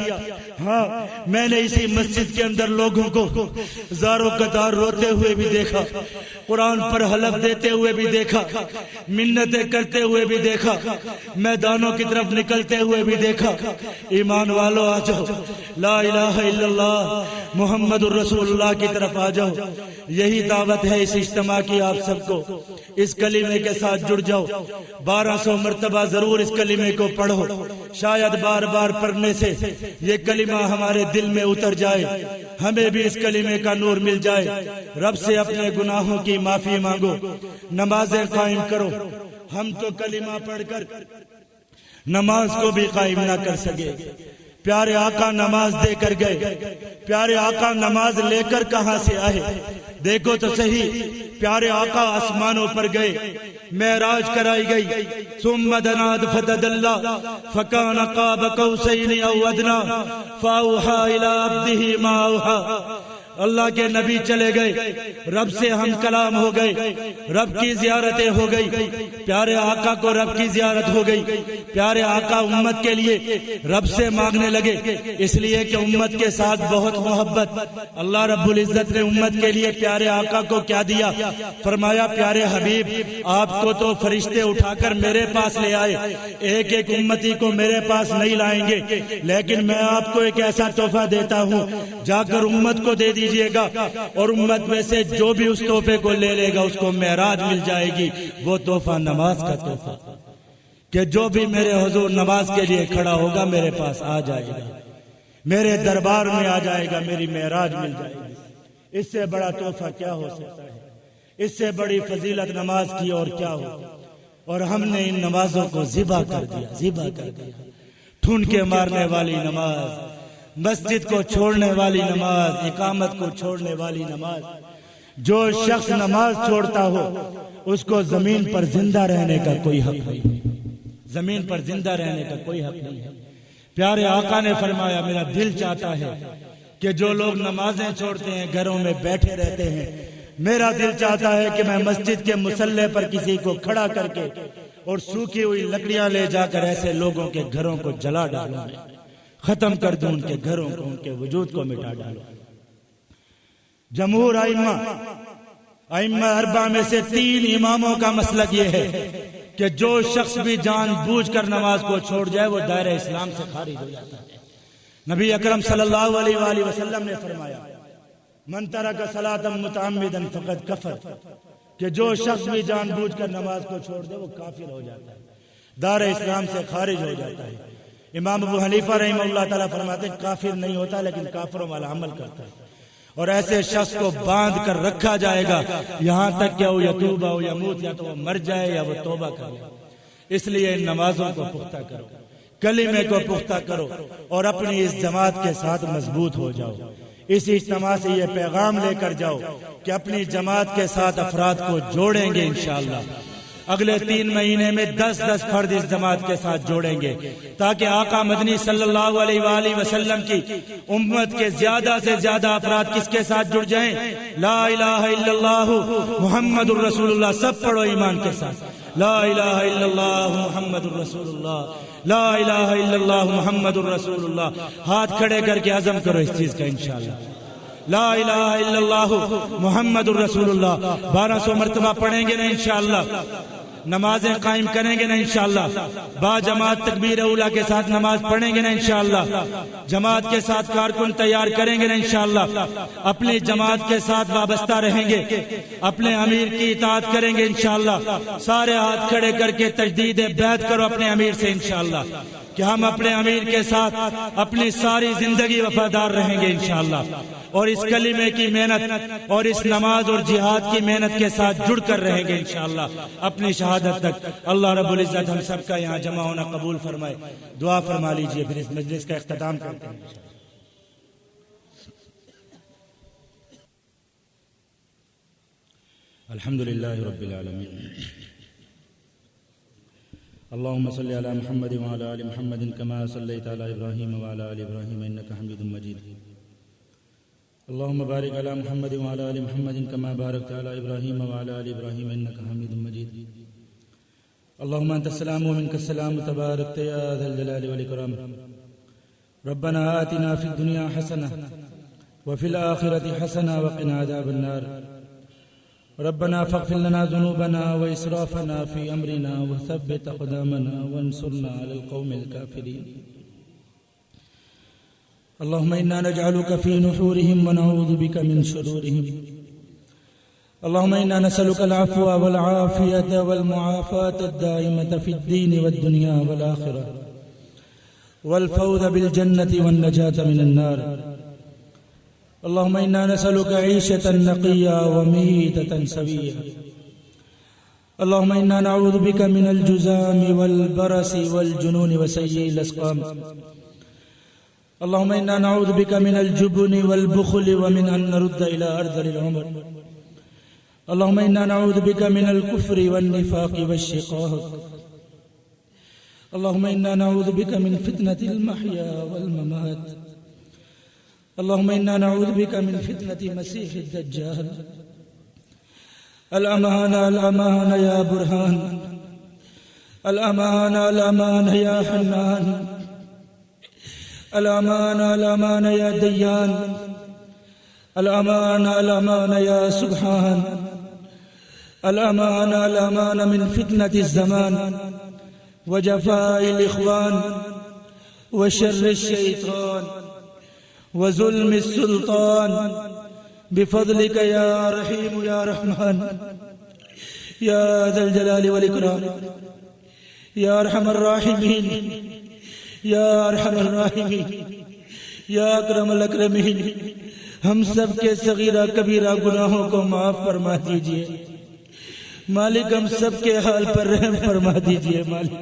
ہاں، میں نے اسی مسجد کے اندر لوگوں کو زاروں قطار روتے ہوئے بھی دیکھا، قرآن پر حلف دیتے ہوئے بھی دیکھا، منتیں کرتے ہوئے بھی دیکھا، میدانوں کی طرف نکلتے ہوئے بھی دیکھا۔ ایمان والو آ جاؤ، لا الہ الا اللہ محمد الرسول اللہ کی طرف آ جاؤ۔ یہی دعوت ہے اس اجتماع کی آپ سب کو، اس کلمے کے ساتھ جڑ جاؤ، 1200 مرتبہ ضرور اس کلمے کو پڑھو، شاید بار بار پڑھنے سے یہ کلمہ ہمارے دل میں اتر جائے، ہمیں بھی اس کلمے کا نور مل جائے۔ رب سے اپنے گناہوں کی معافی مانگو، نمازیں قائم کرو۔ ہم تو کلمہ پڑھ کر نماز کو بھی قائم نہ کر سکے، پیارے آقا نماز دے کر گئے، پیارے آقا نماز لے کر کہاں سے آئے؟ دیکھو تو صحیح، پیارے آقا آسمانوں پر گئے، معراج کرائی گئی، ثم دنا فتدلی فکان قاب قوسین او ادنی فاوحی الی عبدہ ما اوحی۔ اللہ کے نبی چلے گئے، رب سے ہم کلام ہو گئے، رب کی زیارتیں ہو گئی، پیارے آقا کو رب کی زیارت ہو گئی۔ پیارے آقا امت کے لیے رب سے مانگنے لگے، اس لیے کہ امت کے ساتھ بہت محبت۔ اللہ رب العزت نے امت کے لیے پیارے آقا کو کیا دیا؟ فرمایا پیارے حبیب آپ کو تو فرشتے اٹھا کر میرے پاس لے آئے، ایک ایک امتی کو میرے پاس نہیں لائیں گے، لیکن میں آپ کو ایک ایسا تحفہ دیتا ہوں، جا کر امت کو دے دیجئے گا، اور امت میں سے جو بھی اس تحفے کو لے لے گا اس کو معراج مل جائے گی۔ وہ تحفہ نماز کا تحفہ، کہ جو بھی میرے حضور نماز کے لیے کھڑا ہوگا میرے پاس آ جائے گا، میرے دربار میں آ جائے گا، میری معراج مل جائے گی۔ اس سے بڑا تحفہ کیا ہو سکتا ہے؟ اس سے بڑی فضیلت نماز کی اور کیا ہو؟ اور ہم نے ان نمازوں کو ذبح کر دیا، ذبح کر دیا۔ ٹھونڈ کے مارنے والی نماز، مسجد کو چھوڑنے والی نماز، اقامت کو چھوڑنے والی نماز۔ جو شخص نماز چھوڑتا ہو اس کو زمین پر زندہ رہنے کا کوئی حق نہیں، زمین پر زندہ رہنے کا کوئی حق نہیں ہے۔ پیارے آقا نے فرمایا میرا دل چاہتا ہے کہ جو لوگ نمازیں چھوڑتے ہیں گھروں میں بیٹھے رہتے ہیں، میرا دل چاہتا ہے کہ میں مسجد کے مصلی پر کسی کو کھڑا کر کے اور سوکھی ہوئی لکڑیاں لے جا کر ایسے لوگوں کے گھروں کو جلا ڈالوں، ختم کر دوں، ان کے گھروں کو، ان کے وجود کو مٹا ڈالوں۔ جمہور ائمہ اربعہ میں سے 3 اماموں کا مسلک یہ ہے کہ جو شخص بھی جان بوجھ کر نماز کو چھوڑ جائے وہ دائرہ اسلام سے خارج ہو جاتا ہے۔ نبی اکرم صلی اللہ علیہ وآلہ وسلم نے فرمایا من ترک صلاۃ متعمدا فقد کفر، کہ جو شخص بھی جان بوجھ کر نماز کو چھوڑ دے وہ کافر ہو جاتا ہے، دائرہ اسلام سے خارج ہو جاتا ہے۔ امام ابو حنیفہ رحمہ اللہ تعالیٰ فرماتے ہیں کافر نہیں ہوتا لیکن کافروں والا عمل کرتا ہے، اور ایسے شخص کو باندھ کر رکھا جائے گا یہاں تک کہ وہ یتوب او یموت، یا تو وہ مر جائے یا وہ توبہ کرے۔ اس لیے ان نمازوں کو پختہ کرو، کلمے کو پختہ کرو، اور اپنی اس جماعت کے ساتھ مضبوط ہو جاؤ۔ اس اجتماع سے یہ پیغام لے کر جاؤ کہ اپنی جماعت کے ساتھ افراد کو جوڑیں گے انشاءاللہ۔ اگلے 3 مہینے میں 10 فرد اس جماعت کے ساتھ جوڑیں گے، تاکہ آقا مدنی صلی اللہ علیہ وآلہ وسلم کی امت کے زیادہ سے زیادہ افراد کس کے ساتھ جڑ جائیں؟ لا الہ الا اللہ محمد الرسول اللہ۔ سب پڑھو ایمان کے ساتھ، لا الہ الا اللہ محمد الرسول اللہ، لا الہ الا اللہ محمد الرسول اللہ۔ ہاتھ کھڑے کر کے عزم کرو اس چیز کا انشاءاللہ، لا الہ الا اللہ محمد الرسول اللہ۔ 1200 مرتبہ پڑھیں گے نا انشاءاللہ، نمازیں قائم کریں گے نا انشاءاللہ، با جماعت تکبیر اولیٰ کے ساتھ نماز پڑھیں گے نا انشاءاللہ، جماعت کے ساتھ کارکن تیار کریں گے نا انشاءاللہ، اپنی جماعت کے ساتھ وابستہ رہیں گے، اپنے امیر کی اطاعت کریں گے انشاءاللہ۔ سارے ہاتھ کھڑے کر کے تجدید بیعت کرو اپنے امیر سے انشاءاللہ، کہ ہم اپنے امیر کے ساتھ اپنی ساری زندگی وفادار رہیں گے انشاءاللہ، اور اس کلمے کی محنت اور اس نماز اور جہاد کی محنت کے ساتھ جڑ کر رہیں گے انشاءاللہ اپنی شہادت تک۔ اللہ رب العزت ہم سب کا یہاں جمع ہونا قبول فرمائے۔ دعا فرما لیجئے، پھر اس مجلس کا اختتام کرتے ہیں۔ الحمد لله رب العالمين. اللهم صل على محمد وعلى آل محمد كما صليت على إبراهيم وعلى آل إبراهيم إنك حميد مجيد. اللهم بارك على محمد وعلى آل محمد كما باركت على إبراهيم وعلى آل إبراهيم إنك حميد مجيد. اللهم أنت السلام ومنك السلام تباركت يا ذا الجلال والإكرام. ربنا آتنا في الدنيا حسنة وفي الآخرة حسنة وقنا عذاب النار. ربنا فاغفر لنا ذنوبنا وإسرافنا في أمرنا وثبت أقدامنا وانصرنا على القوم الكافرين. اللهم إنا نجعلك في نحورهم ونعوذ بك من شرورهم. اللهم إنا نسألك العفو والعافية والمعافاة الدائمة في الدين والدنيا والآخرة والفوز بالجنة والنجاة من النار. اللهم إنا نسألك عيشة نقية وميتة سوية. اللهم إنا نعوذ بك من الجذام والبرص والجنون وسيء الأسقام. اللهم إنا نعوذ بك من الجبن والبخل ومن أن نرد إلى أرذل العمر. اللهم إنا نعوذ بك من الكفر والنفاق والشقاق. اللهم إنا نعوذ بك من فتنة المحيا والممات. اللهم إنا نعوذ بك من فتنة مسيح الدجال. الأمانة الأمانة يا برهان. الأمانة الأمانة يا حنان. الأمانة الأمانة يا ديان. الأمانة الأمانة يا سبحان. الأمانة الأمانة من فتنة الزمان وجفاء الإخوان وشر الشيطان وظلم السلطان بفضلك يا رحيم يا رحمن يا ذا الجلال والإكرام يا أرحم الراحمين یا ارحم الراحمین یا اکرم الاکرمین. ہم سب کے صغیرہ کبیرہ گناہوں کو معاف فرما دیجئے مالک. ہم سب کے حال پر رحم فرما دیجئے مالک.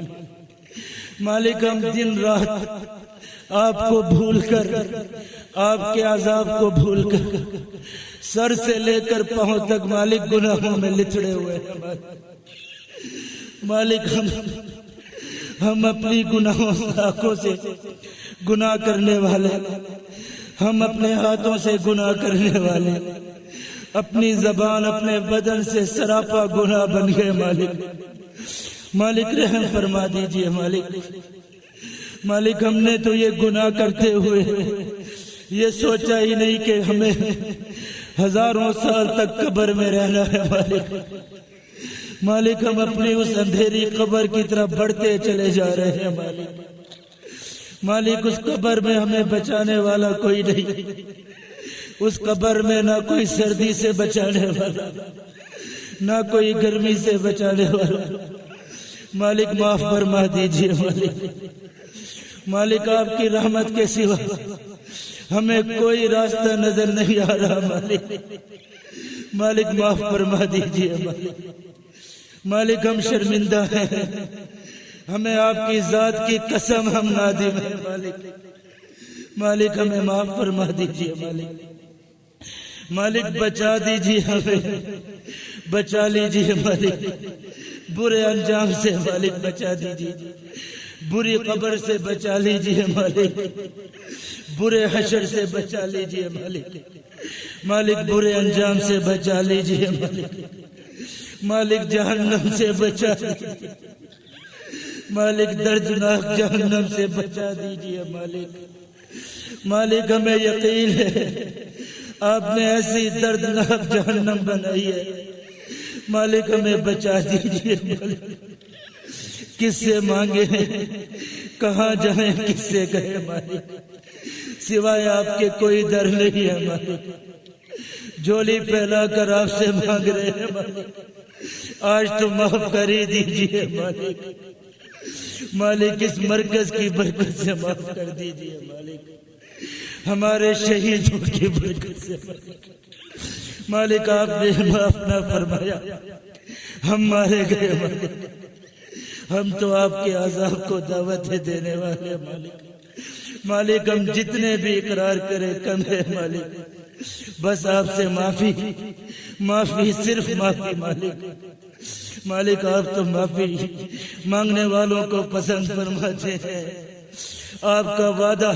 مالک ہم دن رات آپ کو بھول کر آپ کے عذاب کو بھول کر سر سے لے کر پاؤں تک مالک گناہوں میں لتڑے ہوئے ہیں مالک. ہم اپنی گناہوں آنکھوں سے گناہ کرنے والے, ہم اپنے ہاتھوں سے گناہ کرنے والے, اپنی زبان اپنے بدن سے سراپا گناہ بن گئے مالک. مالک رحم فرما دیجئے مالک. مالک ہم نے تو یہ گناہ کرتے ہوئے یہ سوچا ہی نہیں کہ ہمیں ہزاروں سال تک قبر میں رہنا ہے مالک. مالک ہم اپنی اس اندھیری قبر کی طرف بڑھتے چلے جا رہے ہیں مالک. مالک اس قبر میں ہمیں بچانے والا کوئی نہیں. اس قبر میں نہ کوئی سردی سے بچانے والا نہ کوئی گرمی سے بچانے والا. مالک معاف فرما دیجئے مالک. مالک آپ کی رحمت کے سوا ہمیں کوئی راستہ نظر نہیں آ رہا مالک. مالک معاف فرما دیجئے مالک. مالک ہم شرمندہ ہیں, ہمیں آپ کی ذات کی قسم ہم نادم ہیں مالک. مالک ہمیں معاف فرما دیجئے مالک. مالک بچا دیجئے ہمیں, بچا لیجئے مالک. برے انجام سے مالک بچا دیجئے, بری قبر سے بچا لیجئے مالک, برے حشر سے بچا لیجئے مالک. مالک برے انجام سے بچا لیجئے مالک. مالک جہنم سے بچا دیجئے مالک. دردناک جہنم سے بچا دیجئے مالک. مالک ہمیں یقین ہے آپ نے ایسی دردناک جہنم بنائی ہے. مالک ہمیں بچا دیجئے مالک. کس سے مانگے کہاں جائیں کس سے کہیں مالک. سوائے آپ کے کوئی در نہیں ہے مالک. جھولی پھیلا کر آپ سے مانگ رہے ہیں مالک. آج تو معاف کر ہی دیجئے مالک. مالک اس مرکز کی برکت سے معاف کر دیجئے مالک. ہمارے شہیدوں کی برکت سے مالک آپ نے معاف نہ فرمایا, ہم مارے گئے مالک. ہم تو آپ کے عذاب کو دعوت دینے والے مالک. مالک ہم جتنے بھی اقرار کرے کم ہے مالک. بس آپ سے معافی معافی، صرف معافی مالک۔ مالک آپ تو معافی مانگنے والوں کو پسند فرماتے ہیں۔ آپ کا وعدہ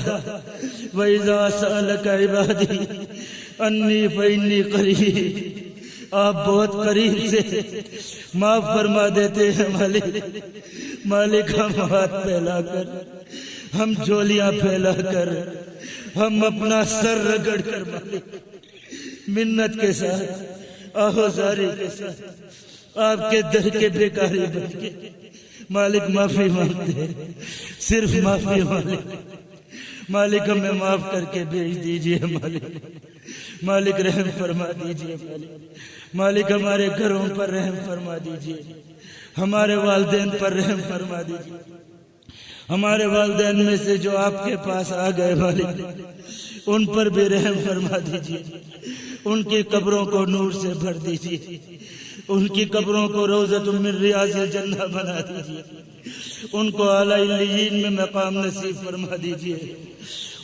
وَإِذَا سَأَلَكَ عِبَادِي أَنِّي فَإِنِّي قَرِيبٌ، آپ بہت قریب سے معاف فرما دیتے ہیں مالک۔ مالک ہم ہاتھ پھیلا کر، ہم جھولیاں پھیلا کر، ہم اپنا سر رگڑ کر مالک منت کے ساتھ، آہوزاری کے ساتھ آپ کے در کے بیکاری بن کے مالک معافی مانگتے ہیں، صرف معافی مالک۔ مالک ہمیں معاف کر کے بھیج دیجئے مالک۔ مالک رحم فرما دیجئے مالک۔ مالک ہمارے گھروں پر رحم فرما دیجئے، ہمارے والدین پر رحم فرما دیجئے۔ ہمارے والدین میں سے جو آپ کے پاس آ گئے مالک، ان پر بھی رحم فرما دیجئے۔ ان کی قبروں کو نور سے بھر دیجئے، ان کی قبروں کو روضۃ من ریاض الجنہ بنا دیجئے، ان کو اعلی علیین میں مقام نصیب فرما دیجئے۔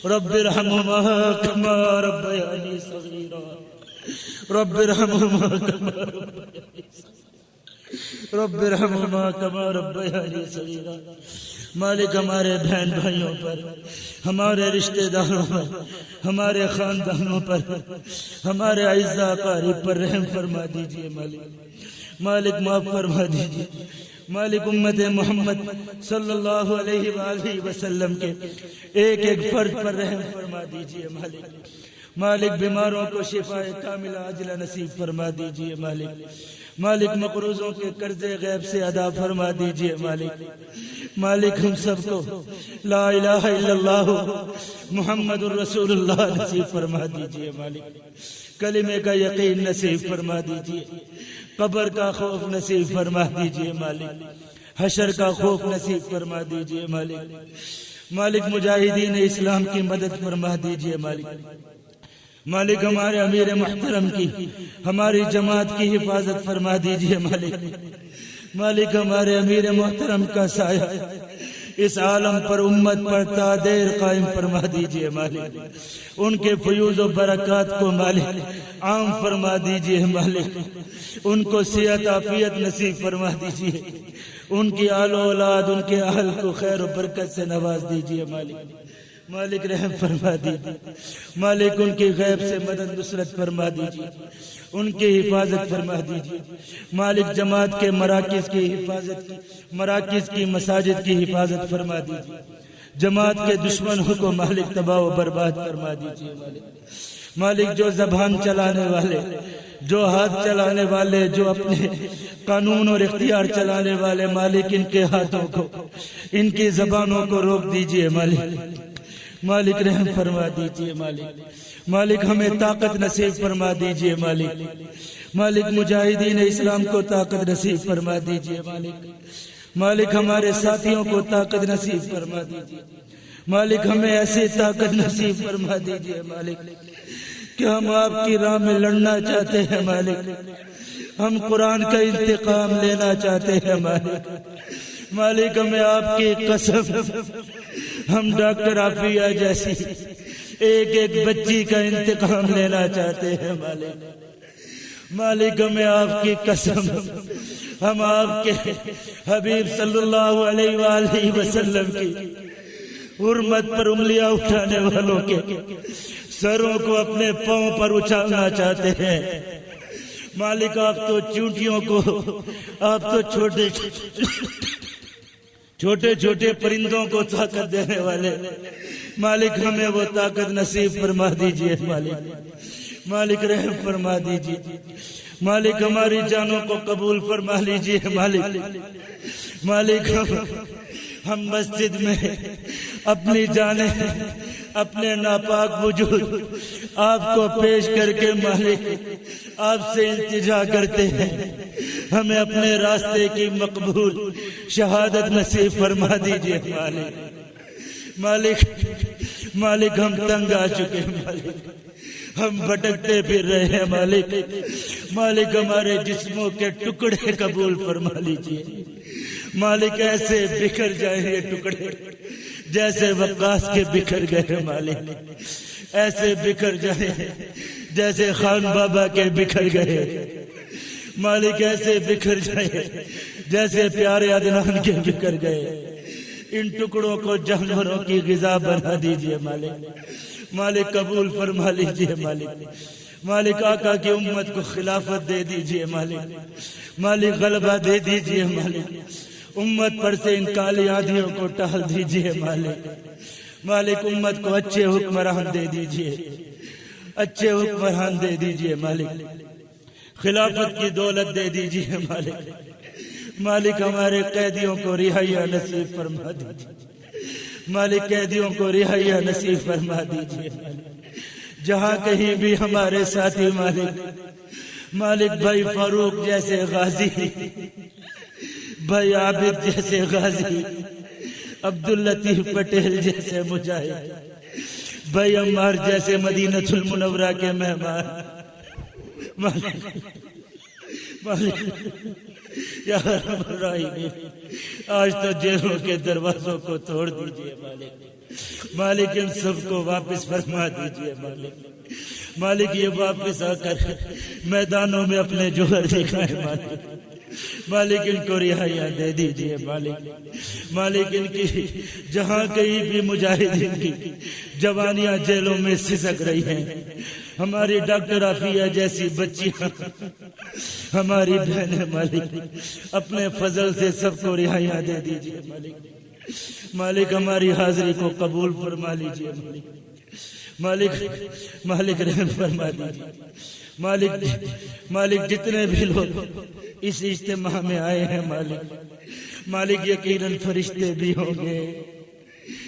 رب ارحمہما کما ربیانی صغیرا، رب ارحمہما کما رب ارحمہما کما ربیانی صغیرا۔ مالک ہمارے بہن بھائیوں پر، ہمارے رشتہ داروں پر، ہمارے خاندانوں پر، ہمارے اعزاء اقارب پر رحم فرما دیجئے مالک۔ مالک معاف فرما دیجئے مالک۔ امت محمد صلی اللہ علیہ وآلہ وسلم کے ایک ایک فرد پر رحم فرما دیجئے مالک۔ مالک بیماروں کو شفاء کاملہ عاجلہ نصیب فرما دیجئے مالک۔ مالک مقروضوں کے قرض غیب سے ادا فرما دیجئے مالک۔ مالک ہم سب کو لا الہ الا اللہ محمد الرسول اللہ نصیب فرما دیجئے مالک۔ کلمے کا یقین نصیب فرما دیجئے، قبر کا خوف نصیب فرما دیجئے مالک، حشر کا خوف نصیب فرما دیجئے مالک۔ مالک مجاہدین اسلام کی مدد فرما دیجئے مالک۔ مالک ہمارے امیر محترم کی، ہماری جماعت کی حفاظت فرما دیجئے مالک۔ مالک ہمارے امیر محترم کا سایہ اس عالم پر، امت پر تا دیر قائم فرما دیجئے مالک۔ ان کے فیوز و برکات کو مالک عام فرما دیجئے مالک۔ ان کو صحت عافیت نصیب فرما دیجئے، ان کی آل و اولاد، ان کے اہل کو خیر و برکت سے نواز دیجئے مالک۔ مالک رحم فرما دیجئے مالک، ان کی غیب سے مدد نصرت فرما دیجئے، ان کی حفاظت فرما دیجئے مالک۔ جماعت کے مراکز کی حفاظت، مراکز کی مساجد کی حفاظت فرما دیجئے۔ جماعت کے دشمنوں کو مالک تباہ و برباد فرما دیجئے مالک۔ مالک جو زبان چلانے والے، جو ہاتھ چلانے والے، جو اپنے قانون اور اختیار چلانے والے، مالک ان کے ہاتھوں کو، ان کی زبانوں کو روک دیجئے مالک۔ مالک رحم فرما دیجئے مالک۔ مالک ہمیں طاقت نصیب فرما دیجئے مالک۔ مالک مجاہدین اسلام کو طاقت نصیب فرما دیجئے مالک۔ مالک ہمارے ساتھیوں کو طاقت نصیب فرما دیجئے مالک۔ ہمیں ایسی طاقت نصیب فرما دیجئے مالک کہ ہم آپ کی راہ میں لڑنا چاہتے ہیں مالک، ہم قرآن کا انتقام لینا چاہتے ہیں مالک۔ مالک ہمیں آپ کی قسم، ہم ڈاکٹر عافیہ جیسی ایک ایک بچی کا انتقام لینا چاہتے ہیں مالک۔ مالک ہمیں آپ کی قسم، ہم آپ کے حبیب صلی اللہ علیہ وآلہ وسلم کی حرمت پر انگلیاں اٹھانے والوں کے سروں کو اپنے پاؤں پر اچھالنا چاہتے ہیں مالک۔ آپ تو چونٹیوں کو، آپ تو چھوٹے چھوٹے پرندوں کو طاقت دینے والے مالک، ہمیں وہ طاقت نصیب فرما دیجئے مالک۔ مالک رحم فرما دیجئے مالک، ہماری جانوں کو قبول فرما لیجئے مالک۔ مالک ہم مسجد میں اپنی جانیں، اپنے ناپاک وجود آپ کو پیش کر کے مالک آپ سے التجا کرتے ہیں، ہمیں اپنے راستے کی مقبول شہادت نصیب فرما دیجئے مالک۔ مالک ہم تنگ آ چکے مالک، ہم بھٹکتے پھر رہے ہیں مالک۔ مالک ہمارے جسموں کے ٹکڑے قبول فرما لیجئے مالک، ایسے بکھر جائیں یہ ٹکڑے جیسے وقاص کے بکھر گئے مالک، ایسے بکھر جائیں جیسے خان بابا کے بکھر گئے، مالک ایسے بکھر جائے جیسے پیارے عدنان کے بکھر گئے، ان ٹکڑوں کو جانوروں کی غذا بنا دیجئے مالک، مالک قبول فرما لیجئے مالک، مالک آقا کی امت کو خلافت دے دیجئے مالک، مالک غلبہ دے دیجئے مالک، امت پر سے ان کالی آندھیوں کو ٹال دیجئے مالک، مالک امت کو اچھے حکمران دے دیجئے، اچھے حکمران دے دیجئے مالک، خلافت کی دولت دے دیجئے مالک، مالک ہمارے قیدیوں کو رہائیاں نصیب فرما دیجئے، مالک قیدیوں کو رہائیاں نصیب فرما دیجئے، جہاں کہیں بھی ہمارے ساتھی مالک، مالک بھائی فاروق جیسے غازی، بھائی عابد جیسے غازی، عبداللطیف پٹیل جیسے مجاہد، بھائی عمار جیسے مدینہ المنورہ کے مہمان، مالک یا رحم الراحمین آج تو جیلوں کے دروازوں کو توڑ دیجئے مالک، مالک ان سب کو واپس فرما دیجئے مالک، مالک یہ واپس آ کر میدانوں میں اپنے جوہر دکھائے مالک، مالک ان کو رہائیاں دے دیجئے مالک، مالک ان کی جہاں کہیں بھی مجاہدین کی جوانیاں جیلوں میں سسک رہی ہیں، ہماری ڈاکٹر عافیہ جیسی بچیاں، ہماری بہنیں مالک اپنے فضل سے سب کو رہائیاں دے دیجئے مالک، مالک ہماری حاضری کو قبول فرما لیجئے مالک، مالک رحم فرما دیجئے مالک، مالک جتنے بھی لوگ اس اجتماع میں آئے ہیں مالک، مالک یقیناً فرشتے بھی ہوں گے،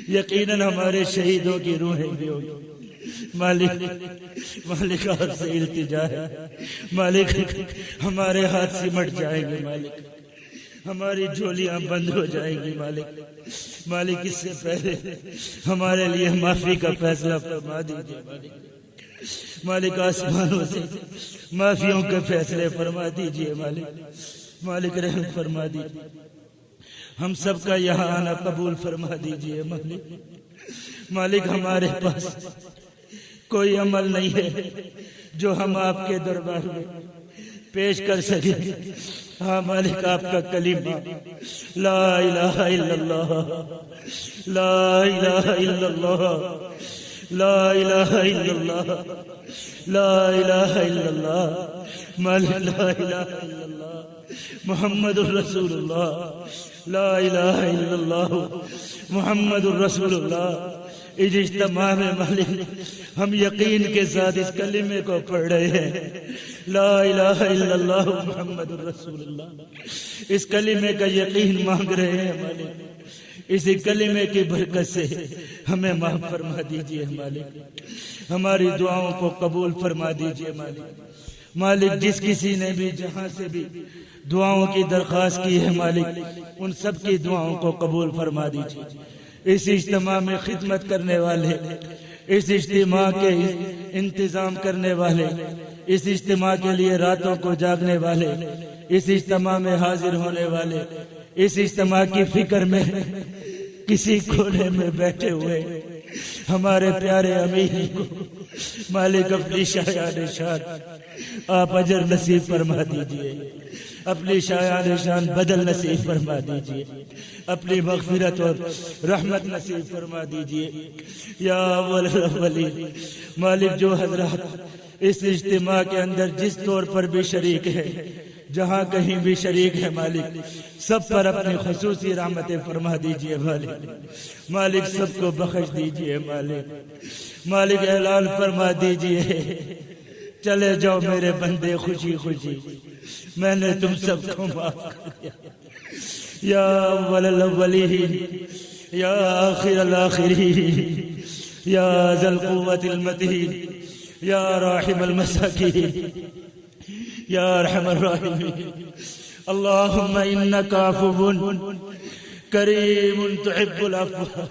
یقیناً ہمارے شہیدوں کی روحیں بھی ہوں گی مالک، مالک آپ سے التجا ہے مالک، ہمارے ہاتھ سمٹ جائیں گے مالک، ہماری جھولیاں بند ہو جائیں گی مالک، مالک اس سے پہلے ہمارے لیے معافی کا فیصلہ فرما دیجیے مالک، مالک آسمانوں سے معافیوں کے فیصلے فرما دیجیے مالک، مالک رحم فرما دیجیے، ہم سب کا یہاں آنا قبول فرما دیجیے مالک، مالک ہمارے پاس کوئی عمل نہیں ہے جو ہم آپ کے دربار میں پیش کر سکیں، ہاں مالک آپ کا کلمہ لا الہ الا اللہ، لا الہ الا اللہ، لا الہ الا اللہ، لا الہ الا اللہ، مالک لا الہ الا اللہ محمد الرسول اللہ، لا الہ الا اللہ محمد الرسول اللہ۔ اس اجتماع میں مالک ہم یقین کے ساتھ اس کلمے کو پڑھ رہے ہیں، لا الہ الا اللہ محمد الرسول اللہ، اس کلمے کا یقین مانگ رہے ہیں مالک، اسی کلمے کی برکت سے ہمیں معاف فرما دیجئے مالک، ہماری دعاؤں کو قبول فرما دیجئے مالک، مالک جس کسی نے بھی جہاں سے بھی دعاؤں کی درخواست کی ہے مالک، ان سب کی دعاؤں کو قبول فرما دیجئے، اس اجتماع میں خدمت کرنے والے، اس اجتماع کے انتظام کرنے والے، اس اجتماع کے لیے راتوں کو جاگنے والے، اس اجتماع میں حاضر ہونے والے، اس اجتماع کی فکر میں کسی کونے میں بیٹھے ہوئے ہمارے پیارے امیر کو مالک اپنی شایان شان آپ اجر نصیب فرما دیجئے، اپنی شایان شان بدل نصیب فرما دیجئے، اپنی مغفرت اور رحمت نصیب فرما دیجئے یا اول الاولین۔ مالک جو حضرات اس اجتماع کے اندر جس طور پر بھی شریک ہے، جہاں کہیں بھی شریک ہے مالک، سب پر اپنی خصوصی رحمتیں فرما دیجئے مالک، مالک سب کو بخش دیجئے مالک، مالک اعلان فرما دیجئے چلے جاؤ میرے بندے خوشی خوشی، میں نے تم سب کو معاف کر دیا، یا اول الاولین یا آخر الاخرین یا ذا القوة المتین یا راحم المساکین یا ارحم الراحمین، اللہم انک عفو کریم تحب العفو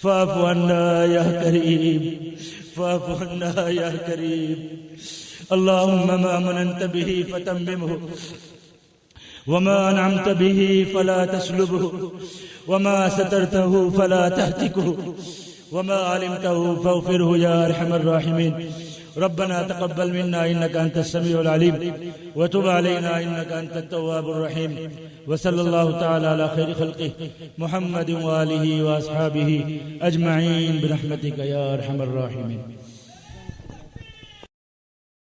فاعف عنا یا کریم، فاعف عنا یا کریم، اللہم ما مننت به فتممه وما انعمت به فلا تسلبه وما سترته فلا تهتكه وما علمته فاغفره يا ارحم الراحمين، ربنا تقبل منا إنك أنت السميع العليم وتب علينا إنك أنت التواب الرحيم وصلى الله تعالى على خير خلقه محمد وآله وأصحابه أجمعين برحمتك يا أرحم الراحمين.